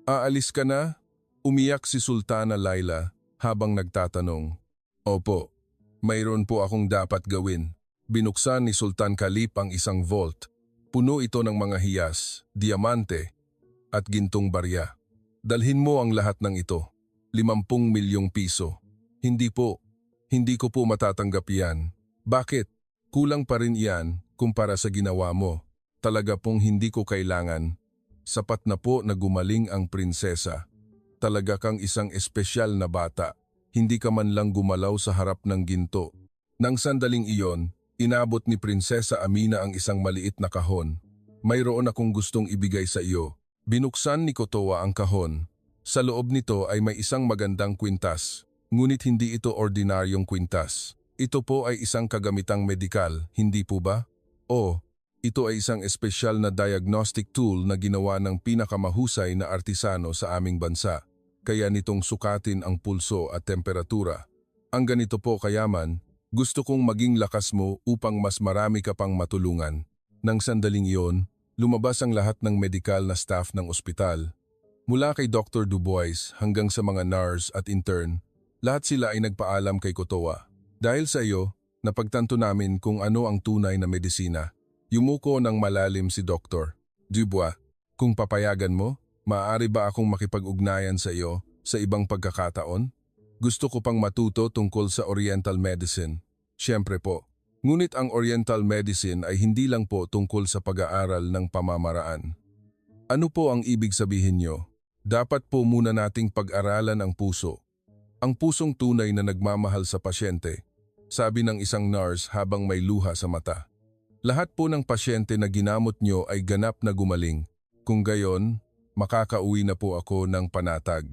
Aalis ka na? Umiyak si Sultana Laila habang nagtatanong. Opo, mayroon po akong dapat gawin. Binuksan ni Sultan Kalip ang isang vault. Puno ito ng mga hiyas, diamante, at gintong barya. Dalhin mo ang lahat ng ito. 50 milyong piso. Hindi po. Hindi ko po matatanggap yan. Bakit? Kulang pa rin yan kumpara sa ginawa mo. Talaga pong hindi ko kailangan. Sapat na po na gumaling ang prinsesa. Talaga kang isang espesyal na bata. Hindi ka man lang gumalaw sa harap ng ginto. Nang sandaling iyon, inabot ni Prinsesa Amina ang isang maliit na kahon. Mayroon akong gustong ibigay sa iyo. Binuksan ni Kotoa ang kahon. Sa loob nito ay may isang magandang kwintas. Ngunit hindi ito ordinaryong kwintas. Ito po ay isang kagamitang medikal, hindi po ba? O, ito ay isang espesyal na diagnostic tool na ginawa ng pinakamahusay na artisano sa aming bansa. Kaya nitong sukatin ang pulso at temperatura. Ang ganito po kayaman, gusto kong maging lakas mo upang mas marami ka pang matulungan. Nang sandaling iyon, lumabas ang lahat ng medikal na staff ng ospital. Mula kay Dr. Dubois hanggang sa mga nurse at intern, lahat sila ay nagpaalam kay Kotoa. Dahil sa iyo, napagtanto namin kung ano ang tunay na medisina. Yumuko ng malalim si Dr. Dubois. Kung papayagan mo, maaari ba akong makipag-ugnayan sa iyo sa ibang pagkakataon? Gusto ko pang matuto tungkol sa Oriental Medicine. Siyempre po. Ngunit ang Oriental Medicine ay hindi lang po tungkol sa pag-aaral ng pamamaraan. Ano po ang ibig sabihin nyo? Dapat po muna nating pag-aralan ang puso. Ang pusong tunay na nagmamahal sa pasyente, sabi ng isang nurse habang may luha sa mata. Lahat po ng pasyente na ginamot nyo ay ganap na gumaling. Kung gayon, makakauwi na po ako ng panatag.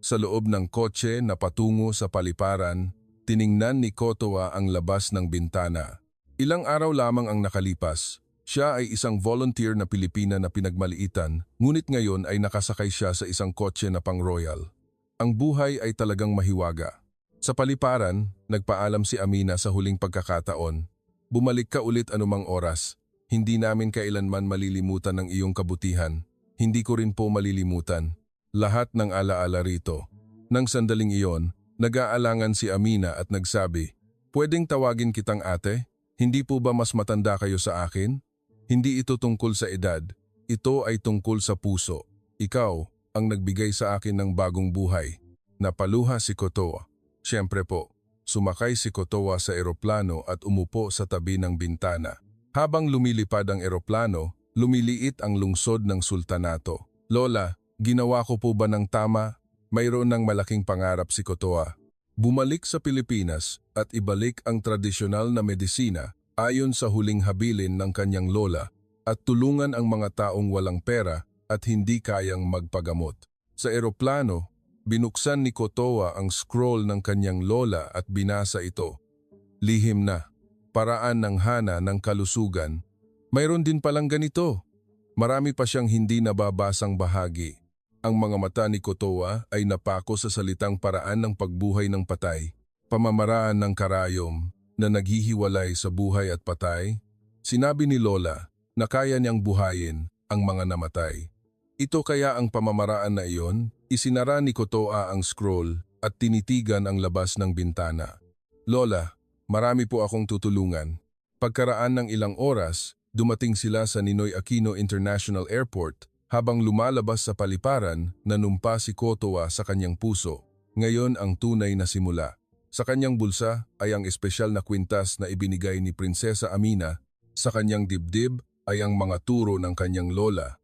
Sa loob ng kotse na patungo sa paliparan, tiningnan ni Kotoa ang labas ng bintana. Ilang araw lamang ang nakalipas. Siya ay isang volunteer na Pilipina na pinagmaliitan, ngunit ngayon ay nakasakay siya sa isang kotse na pang-royal. Ang buhay ay talagang mahiwaga. Sa paliparan, nagpaalam si Amina sa huling pagkakataon. Bumalik ka ulit anumang oras. Hindi namin kailanman malilimutan ang iyong kabutihan. Hindi ko rin po malilimutan. Lahat ng alaala rito. Nang sandaling iyon, nag-aalangan si Amina at nagsabi, "Pwedeng tawagin kitang ate? Hindi po ba mas matanda kayo sa akin? Hindi ito tungkol sa edad. Ito ay tungkol sa puso. Ikaw ang nagbigay sa akin ng bagong buhay." Napaluha si Kotoa. Siyempre po, sumakay si Kotoa sa eroplano at umupo sa tabi ng bintana. Habang lumilipad ang eroplano, lumiliit ang lungsod ng sultanato. "Lola, ginawa ko po ba ng tama?" Mayroon ng malaking pangarap si Kotoa. Bumalik sa Pilipinas at ibalik ang tradisyonal na medisina ayon sa huling habilin ng kanyang lola at tulungan ang mga taong walang pera at hindi kayang magpagamot. Sa eroplano, binuksan ni Kotoa ang scroll ng kanyang lola at binasa ito. Lihim na, paraan ng hana ng kalusugan. Mayroon din palang ganito. Marami pa siyang hindi nababasang bahagi. Ang mga mata ni Kotoa ay napako sa salitang paraan ng pagbuhay ng patay, pamamaraan ng karayom na naghihiwalay sa buhay at patay. Sinabi ni Lola na kaya niyang buhayin ang mga namatay. Ito kaya ang pamamaraan na iyon, isinara ni Kotoa ang scroll at tinitigan ang labas ng bintana. Lola, marami po akong tutulungan. Pagkaraan ng ilang oras, dumating sila sa Ninoy Aquino International Airport habang lumalabas sa paliparan, nanumpa si Kotoa sa kanyang puso. Ngayon ang tunay na simula. Sa kanyang bulsa ay ang espesyal na kwintas na ibinigay ni Prinsesa Amina. Sa kanyang dibdib ay ang mga turo ng kanyang lola.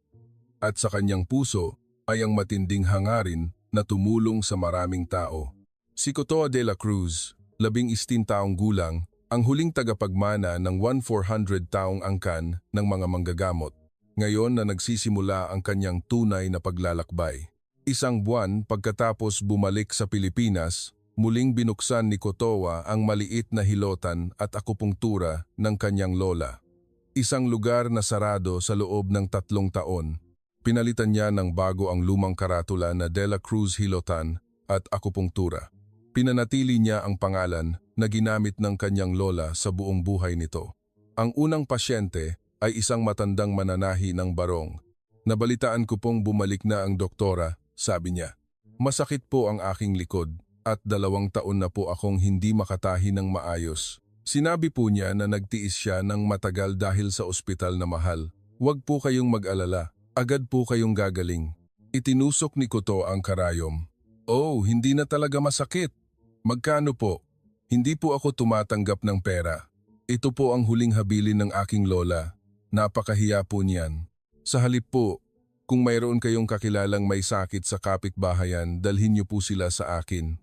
At sa kanyang puso ay ang matinding hangarin na tumulong sa maraming tao. Si Kotoa de la Cruz, 11 taong gulang, ang huling tagapagmana ng 1,400 taong angkan ng mga manggagamot. Ngayon na nagsisimula ang kanyang tunay na paglalakbay. Isang buwan pagkatapos bumalik sa Pilipinas, muling binuksan ni Kotoa ang maliit na hilotan at akupungtura ng kanyang lola. Isang lugar na sarado sa loob ng 3 taon. Pinalitan niya ng bago ang lumang karatula na De La Cruz Hilotan at Akupungtura. Pinanatili niya ang pangalan na ginamit ng kanyang lola sa buong buhay nito. Ang unang pasyente ay isang matandang mananahi ng Barong. Nabalitaan ko pong bumalik na ang doktora, sabi niya. Masakit po ang aking likod at 2 taon na po akong hindi makatahi ng maayos. Sinabi po niya na nagtiis siya ng matagal dahil sa ospital na mahal. Huwag po kayong mag-alala. Agad po kayong gagaling. Itinusok ni Koto ang karayom. Oh, hindi na talaga masakit. Magkano po? Hindi po ako tumatanggap ng pera. Ito po ang huling habilin ng aking lola. Napakahiya po niyan. Sa halip po, kung mayroon kayong kakilalang may sakit sa kapitbahayan, dalhin niyo po sila sa akin.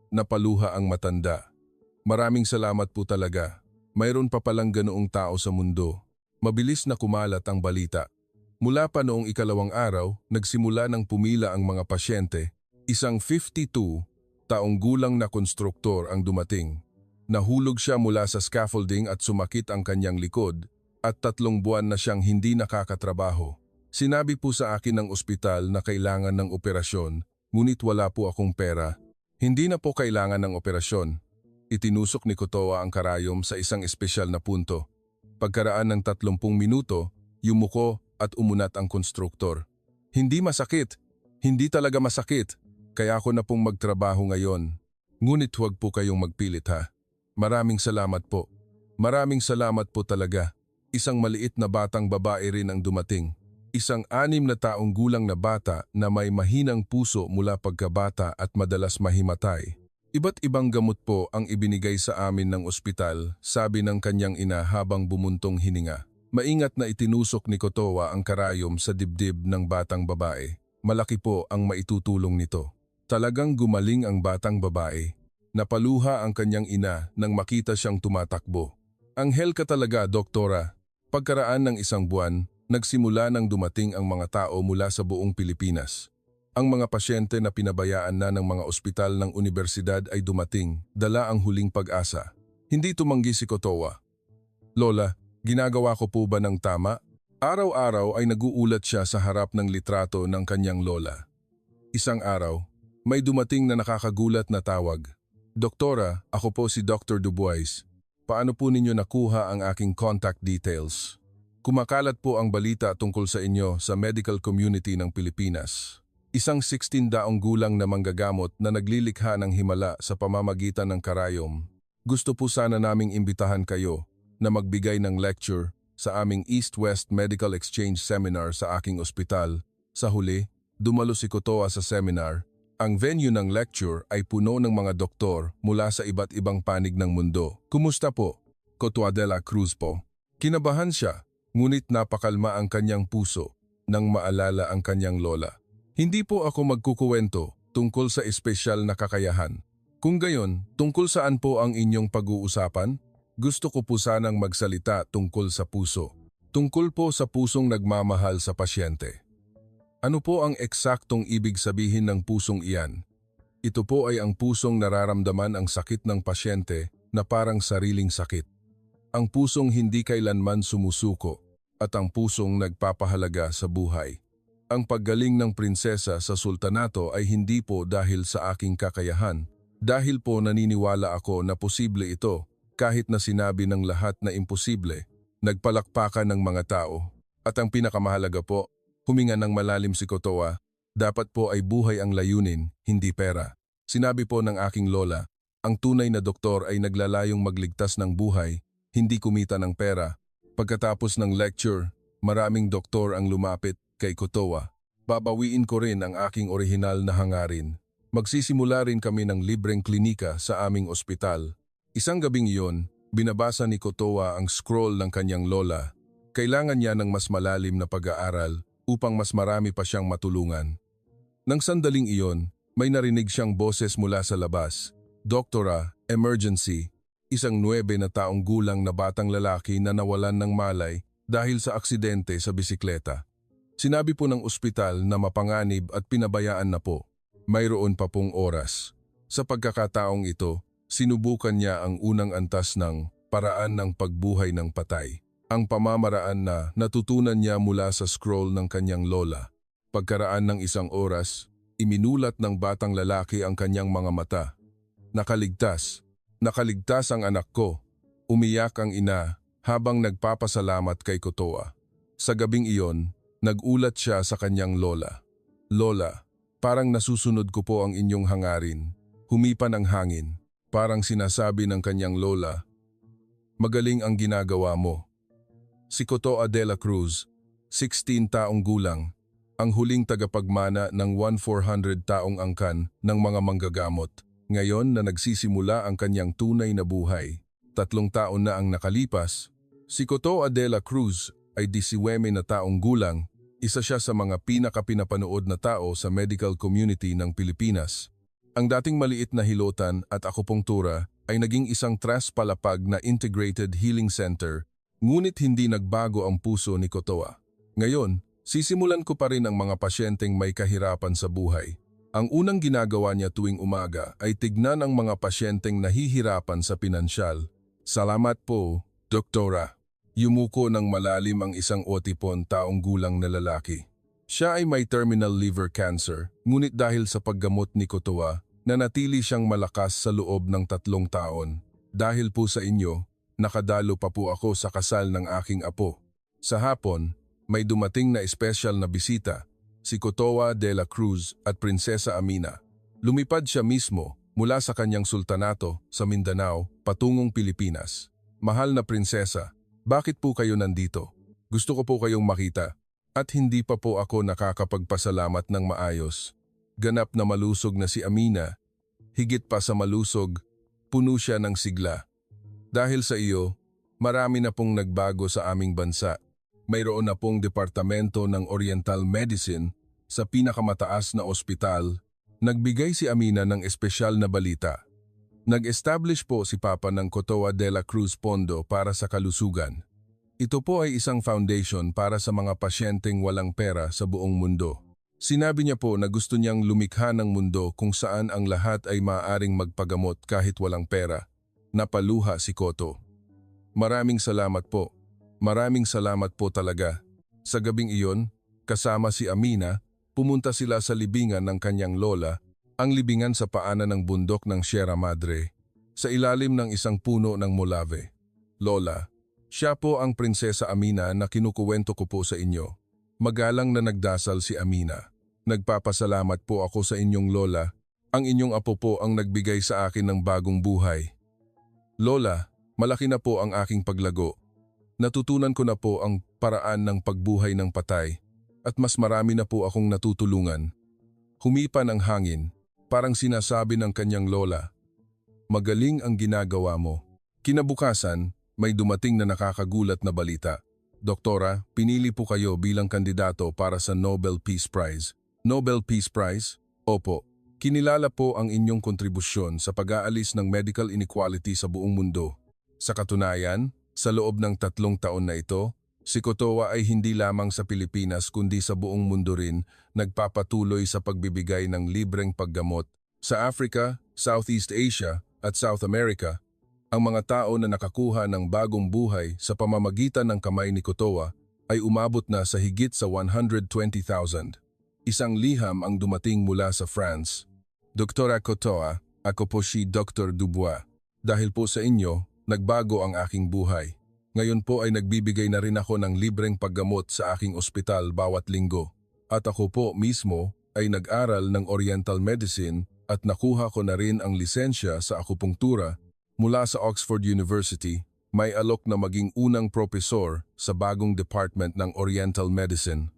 Napaluha ang matanda. Maraming salamat po talaga. Mayroon pa palang ganoong tao sa mundo. Mabilis na kumalat ang balita. Mula pa noong 2nd araw, nagsimula ng pumila ang mga pasyente. Isang 52 taong gulang na konstruktor ang dumating. Nahulog siya mula sa scaffolding at sumakit ang kanyang likod at 3 buwan na siyang hindi nakakatrabaho. Sinabi po sa akin ng ospital na kailangan ng operasyon, ngunit wala po akong pera. Hindi na po kailangan ng operasyon. Itinusok ni Kotoa ang karayom sa isang espesyal na punto. Pagkaraan ng 30 minuto, yumuko at umunat ang konstruktor. Hindi masakit. Hindi talaga masakit. Kaya ako na pong magtrabaho ngayon. Ngunit huwag po kayong magpilit ha. Maraming salamat po. Maraming salamat po talaga. Isang maliit na batang babae rin ang dumating. Isang 6 na taong gulang na bata na may mahinang puso mula pagkabata at madalas mahimatay. Iba't ibang gamot po ang ibinigay sa amin ng ospital, sabi ng kanyang ina habang bumuntong hininga. Maingat na itinusok ni Kotoa ang karayom sa dibdib ng batang babae. Malaki po ang maitutulong nito. Talagang gumaling ang batang babae. Napaluha ang kanyang ina nang makita siyang tumatakbo. Anghel ka talaga, doktora. Pagkaraan ng 1 buwan, nagsimula nang dumating ang mga tao mula sa buong Pilipinas. Ang mga pasyente na pinabayaan na ng mga ospital ng universidad ay dumating, dala ang huling pag-asa. Hindi tumanggi si Kotoa. Lola, ginagawa ko po ba ng tama? Araw-araw ay naguulat siya sa harap ng litrato ng kanyang lola. Isang araw, may dumating na nakakagulat na tawag. Doktora, ako po si Dr. Dubois. Paano po ninyo nakuha ang aking contact details? Kumakalat po ang balita tungkol sa inyo sa medical community ng Pilipinas. Isang 16 taong gulang na manggagamot na naglilikha ng himala sa pamamagitan ng karayom. Gusto po sana naming imbitahan kayo na magbigay ng lecture sa aming East-West Medical Exchange Seminar sa aking ospital. Sa huli, dumalo si Kotoa sa seminar. Ang venue ng lecture ay puno ng mga doktor mula sa iba't ibang panig ng mundo. Kumusta po? Kotoa de la Cruz po. Kinabahan siya, ngunit napakalma ang kanyang puso nang maalala ang kanyang lola. Hindi po ako magkukuwento tungkol sa espesyal na kakayahan. Kung gayon, tungkol saan po ang inyong pag-uusapan? Gusto ko po sanang magsalita tungkol sa puso. Tungkol po sa pusong nagmamahal sa pasyente. Ano po ang eksaktong ibig sabihin ng pusong iyan? Ito po ay ang pusong nararamdaman ang sakit ng pasyente na parang sariling sakit. Ang pusong hindi kailanman sumusuko at ang pusong nagpapahalaga sa buhay. Ang paggaling ng prinsesa sa sultanato ay hindi po dahil sa aking kakayahan, dahil po naniniwala ako na posible ito kahit na sinabi ng lahat na imposible, nagpalakpakan ng mga tao. At ang pinakamahalaga po, huminga ng malalim si Kotoa, dapat po ay buhay ang layunin, hindi pera. Sinabi po ng aking lola, ang tunay na doktor ay naglalayong magligtas ng buhay, hindi kumita ng pera. Pagkatapos ng lecture, maraming doktor ang lumapit kay Kotoa. Babawiin ko rin ang aking orihinal na hangarin. Magsisimula rin kami ng libreng klinika sa aming ospital. Isang gabing iyon, binabasa ni Kotoa ang scroll ng kanyang lola. Kailangan niya ng mas malalim na pag-aaral upang mas marami pa siyang matulungan. Nang sandaling iyon, may narinig siyang boses mula sa labas. Doktora, emergency. Isang 9 na taong gulang na batang lalaki na nawalan ng malay dahil sa aksidente sa bisikleta. Sinabi po ng ospital na mapanganib at pinabayaan na po. Mayroon pa pong oras. Sa pagkakataong ito, sinubukan niya ang unang antas ng paraan ng pagbuhay ng patay. Ang pamamaraan na natutunan niya mula sa scroll ng kanyang lola. Pagkaraan ng isang oras, iminulat ng batang lalaki ang kanyang mga mata. Nakaligtas. Nakaligtas ang anak ko. Umiyak ang ina habang nagpapasalamat kay Kotoa. Sa gabing iyon, nagulat siya sa kanyang lola. Lola, parang nasusunod ko po ang inyong hangarin. Humipan ang hangin. Parang sinasabi ng kanyang lola, magaling ang ginagawa mo. Si Kotoa de la Cruz, 16 taong gulang, ang huling tagapagmana ng 1,400 taong angkan ng mga manggagamot. Ngayon na nagsisimula ang kanyang tunay na buhay, 3 taon na ang nakalipas, si Kotoa de la Cruz ay 19 na taong gulang, isa siya sa mga pinakapinapanood na tao sa medical community ng Pilipinas. Ang dating maliit na hilotan at akupunktura ay naging isang traspalapag na integrated healing center. Ngunit hindi nagbago ang puso ni Kotoa. Ngayon, sisimulan ko pa rin ang mga pasyenteng may kahirapan sa buhay. Ang unang ginagawa niya tuwing umaga ay tignan ang mga pasyenteng nahihirapan sa pinansyal. Salamat po, Doktora. Yumuko ng malalim ang isang otipon taong gulang na lalaki. Siya ay may terminal liver cancer, ngunit dahil sa paggamot ni Kotoa, nanatili siyang malakas sa loob ng 3 taon. Dahil po sa inyo, nakadalo pa po ako sa kasal ng aking apo. Sa hapon, may dumating na espesyal na bisita, si Kotoa de la Cruz at Prinsesa Amina. Lumipad siya mismo mula sa kanyang sultanato sa Mindanao patungong Pilipinas. Mahal na prinsesa, bakit po kayo nandito? Gusto ko po kayong makita at hindi pa po ako nakakapagpasalamat ng maayos. Ganap na malusog na si Amina. Higit pa sa malusog, puno siya ng sigla. Dahil sa iyo, marami na pong nagbago sa aming bansa. Mayroon na pong departamento ng Oriental Medicine sa pinakamataas na ospital. Nagbigay si Amina ng espesyal na balita. Nag-establish po si Papa ng Kotoa de la Cruz Pondo para sa kalusugan. Ito po ay isang foundation para sa mga pasyenteng walang pera sa buong mundo. Sinabi niya po na gusto niyang lumikha ng mundo kung saan ang lahat ay maaaring magpagamot kahit walang pera. Napaluha si Koto. Maraming salamat po. Maraming salamat po talaga. Sa gabing iyon, kasama si Amina, pumunta sila sa libingan ng kanyang lola, ang libingan sa paanan ng bundok ng Sierra Madre, sa ilalim ng isang puno ng molave. Lola, siya po ang Prinsesa Amina na kinukuwento ko po sa inyo. Magalang na nagdasal si Amina. Nagpapasalamat po ako sa inyong lola. Ang inyong apo po ang nagbigay sa akin ng bagong buhay. Lola, malaki na po ang aking paglago. Natutunan ko na po ang paraan ng pagbuhay ng patay at mas marami na po akong natutulungan. Humipan ang hangin, parang sinasabi ng kanyang lola. Magaling ang ginagawa mo. Kinabukasan, may dumating na nakakagulat na balita. Doktora, pinili po kayo bilang kandidato para sa Nobel Peace Prize. Nobel Peace Prize? Opo. Kinilala po ang inyong kontribusyon sa pag-aalis ng medical inequality sa buong mundo. Sa katunayan, sa loob ng 3 taon na ito, Si Kotoa ay hindi lamang sa Pilipinas kundi sa buong mundo rin nagpapatuloy sa pagbibigay ng libreng paggamot. Sa Africa, Southeast Asia at South America, ang mga tao na nakakuha ng bagong buhay sa pamamagitan ng kamay ni Kotoa ay umabot na sa higit sa 120,000. Isang liham ang dumating mula sa France. Doktora Kotoa, ako po si Dr. Dubois. Dahil po sa inyo, nagbago ang aking buhay. Ngayon po ay nagbibigay na rin ako ng libreng paggamot sa aking ospital bawat linggo. At ako po mismo ay nag-aral ng Oriental Medicine at nakuha ko na rin ang lisensya sa akupunktura mula sa Oxford University. May alok na maging unang propesor sa bagong department ng Oriental Medicine.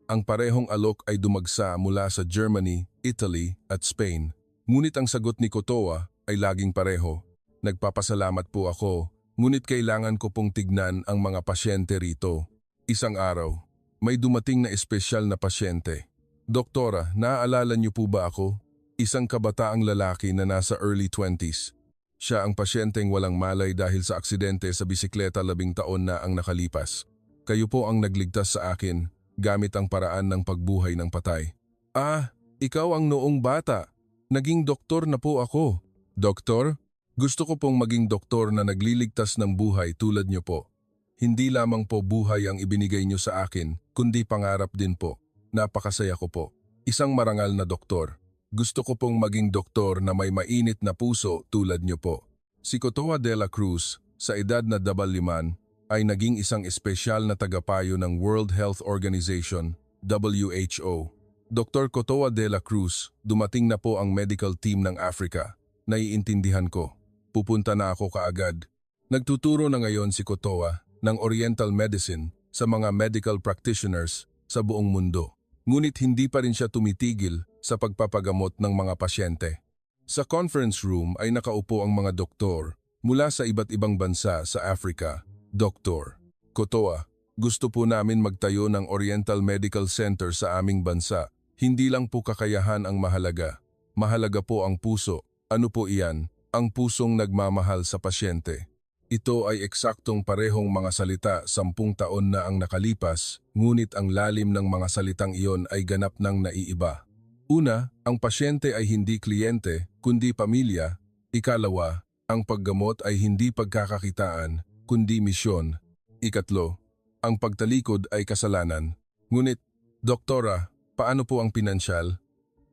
Ang parehong alok ay dumagsa mula sa Germany, Italy at Spain. Ngunit ang sagot ni Kotoa ay laging pareho. Nagpapasalamat po ako, ngunit kailangan ko pong tignan ang mga pasyente rito. Isang araw, may dumating na espesyal na pasyente. Doktora, naaalala niyo po ba ako? Isang kabataang lalaki na nasa early 20s. Siya ang pasyenteng walang malay dahil sa aksidente sa bisikleta 10 taon na ang nakalipas. Kayo po ang nagligtas sa akin gamit ang paraan ng pagbuhay ng patay. Ah, ikaw ang noong bata. Naging doktor na po ako. Doktor? Gusto ko pong maging doktor na nagliligtas ng buhay tulad niyo po. Hindi lamang po buhay ang ibinigay niyo sa akin, kundi pangarap din po. Napakasaya ko po. Isang marangal na doktor. Gusto ko pong maging doktor na may mainit na puso tulad niyo po. Si Kotoa de la Cruz, sa edad na 55, ay naging isang espesyal na tagapayo ng World Health Organization, WHO. Dr. Kotoa de la Cruz, dumating na po ang medical team ng Africa. Naiintindihan ko. Pupunta na ako kaagad. Nagtuturo na ngayon si Kotoa ng Oriental Medicine sa mga medical practitioners sa buong mundo. Ngunit hindi pa rin siya tumitigil sa pagpapagamot ng mga pasyente. Sa conference room ay nakaupo ang mga doktor mula sa iba't ibang bansa sa Africa. Doktor Kotoa, gusto po namin magtayo ng Oriental Medical Center sa aming bansa. Hindi lang po kakayahan ang mahalaga. Mahalaga po ang puso. Ano po iyan? Ang pusong nagmamahal sa pasyente. Ito ay eksaktong parehong mga salita 10 taon na ang nakalipas, ngunit ang lalim ng mga salitang iyon ay ganap ng naiiba. Una, ang pasyente ay hindi kliyente, kundi pamilya. Ikalawa, ang paggamot ay hindi pagkakakitaan, kundi misyon. Ikatlo, ang pagtalikod ay kasalanan. Ngunit, Doktora, paano po ang pinansyal?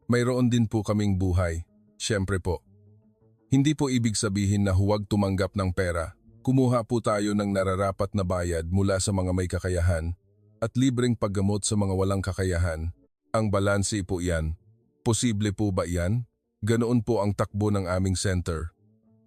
Mayroon din po kaming buhay. Siyempre po. Hindi po ibig sabihin na huwag tumanggap ng pera. Kumuha po tayo ng nararapat na bayad mula sa mga may kakayahan at libreng paggamot sa mga walang kakayahan. Ang balanse po iyan. Posible po ba iyan? Ganoon po ang takbo ng aming center.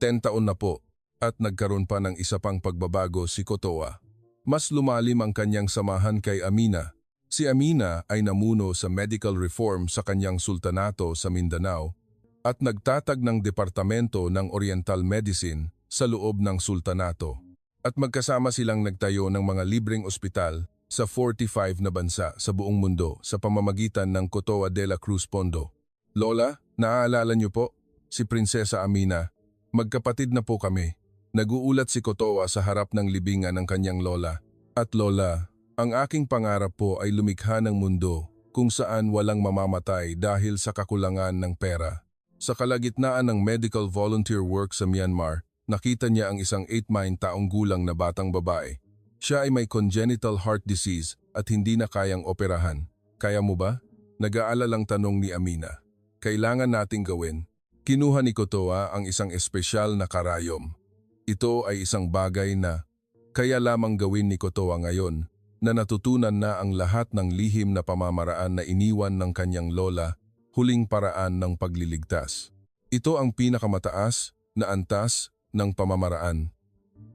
10 taon na po at nagkaroon pa ng isa pang pagbabago si Kotoa. Mas lumalim ang kanyang samahan kay Amina. Si Amina ay namuno sa medical reform sa kanyang sultanato sa Mindanao at nagtatag ng departamento ng Oriental Medicine sa loob ng sultanato. At magkasama silang nagtayo ng mga libreng ospital sa 45 na bansa sa buong mundo sa pamamagitan ng Kotoa de la Cruz Pondo. Lola, naaalala niyo po? Si Prinsesa Amina. Magkapatid na po kami. Naguulat si Kotoa sa harap ng libingan ng kanyang lola. At lola, ang aking pangarap po ay lumikha ng mundo kung saan walang mamamatay dahil sa kakulangan ng pera. Sa kalagitnaan ng medical volunteer work sa Myanmar, nakita niya ang isang 8 taong gulang na batang babae. Siya ay may congenital heart disease at hindi na kayang operahan. Kaya mo ba? Nag-aalalang tanong ni Amina. Kailangan nating gawin. Kinuha ni Kotoa ang isang espesyal na karayom. Ito ay isang bagay na kaya lamang gawin ni Kotoa ngayon na natutunan na ang lahat ng lihim na pamamaraan na iniwan ng kanyang lola, huling paraan ng pagliligtas. Ito ang pinakamataas na antas ng pamamaraan.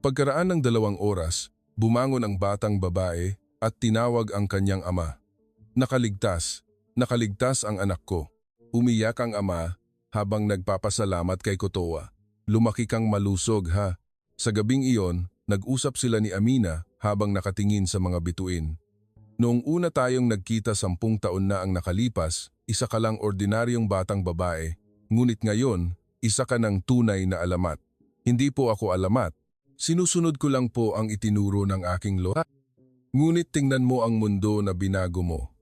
Pagkaraan ng 2 oras, bumangon ang batang babae at tinawag ang kanyang ama. Nakaligtas, nakaligtas ang anak ko. Umiyak ang ama habang nagpapasalamat kay Kotoa. Lumaki kang malusog ha. Sa gabing iyon, nag-usap sila ni Amina habang nakatingin sa mga bituin. Noong una tayong nagkita 10 taon na ang nakalipas, isa ka lang ordinaryong batang babae. Ngunit ngayon, isa ka ng tunay na alamat. Hindi po ako alamat. Sinusunod ko lang po ang itinuro ng aking lola. Ngunit tingnan mo ang mundo na binago mo.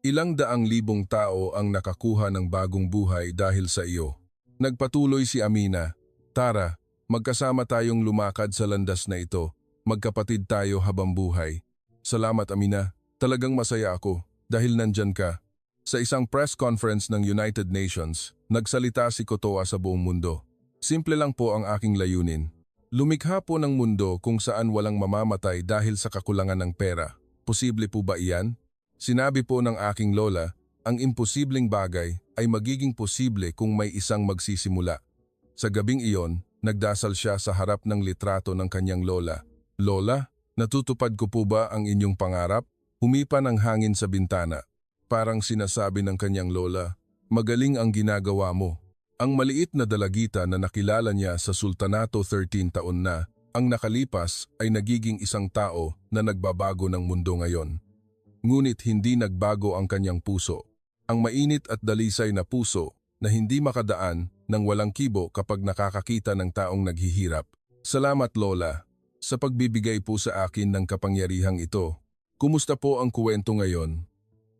Ilang daang libong tao ang nakakuha ng bagong buhay dahil sa iyo. Nagpatuloy si Amina, "Tara, magkasama tayong lumakad sa landas na ito. Magkapatid tayo habang buhay." Salamat Amina, talagang masaya ako dahil nandyan ka. Sa isang press conference ng United Nations, nagsalita si Kotoa sa buong mundo. Simple lang po ang aking layunin. Lumikha po ng mundo kung saan walang mamamatay dahil sa kakulangan ng pera. Posible po ba iyan? Sinabi po ng aking lola, ang imposibleng bagay ay magiging posible kung may isang magsisimula. Sa gabing iyon, nagdasal siya sa harap ng litrato ng kanyang lola. "Lola, natutupad ko po ba ang inyong pangarap?" Humipa ng hangin sa bintana. Parang sinasabi ng kanyang lola, "Magaling ang ginagawa mo." Ang maliit na dalagita na nakilala niya sa sultanato 13 taon na, ang nakalipas ay nagiging isang tao na nagbabago ng mundo ngayon. Ngunit hindi nagbago ang kanyang puso. Ang mainit at dalisay na puso na hindi makadaan ng walang kibo kapag nakakakita ng taong naghihirap. Salamat Lola, sa pagbibigay po sa akin ng kapangyarihang ito. Kumusta po ang kuwento ngayon?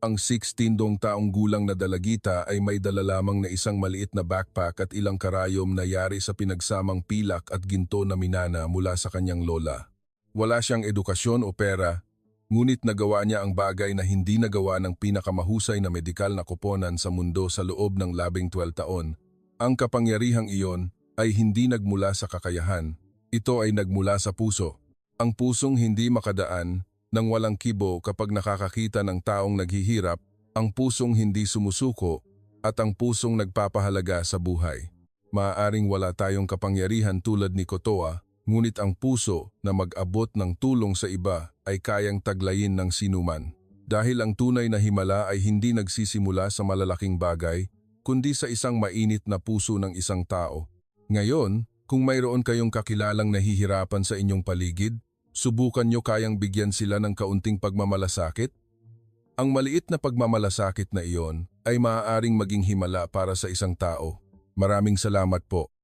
Ang 16 taong gulang na dalagita ay may dala lamang na isang maliit na backpack at ilang karayom na yari sa pinagsamang pilak at ginto na minana mula sa kanyang lola. Wala siyang edukasyon o pera, ngunit nagawa niya ang bagay na hindi nagawa ng pinakamahusay na medikal na koponan sa mundo sa loob ng 12 taon. Ang kapangyarihang iyon ay hindi nagmula sa kakayahan. Ito ay nagmula sa puso. Ang pusong hindi makadaan nang walang kibo kapag nakakakita ng taong naghihirap, ang pusong hindi sumusuko, at ang pusong nagpapahalaga sa buhay. Maaaring wala tayong kapangyarihan tulad ni Kotoa, ngunit ang puso na mag-abot ng tulong sa iba ay kayang taglayin ng sinuman. Dahil ang tunay na himala ay hindi nagsisimula sa malalaking bagay, kundi sa isang mainit na puso ng isang tao. Ngayon, kung mayroon kayong kakilalang nahihirapan sa inyong paligid, subukan nyo kayang bigyan sila ng kaunting pagmamalasakit? Ang maliit na pagmamalasakit na iyon ay maaaring maging himala para sa isang tao. Maraming salamat po.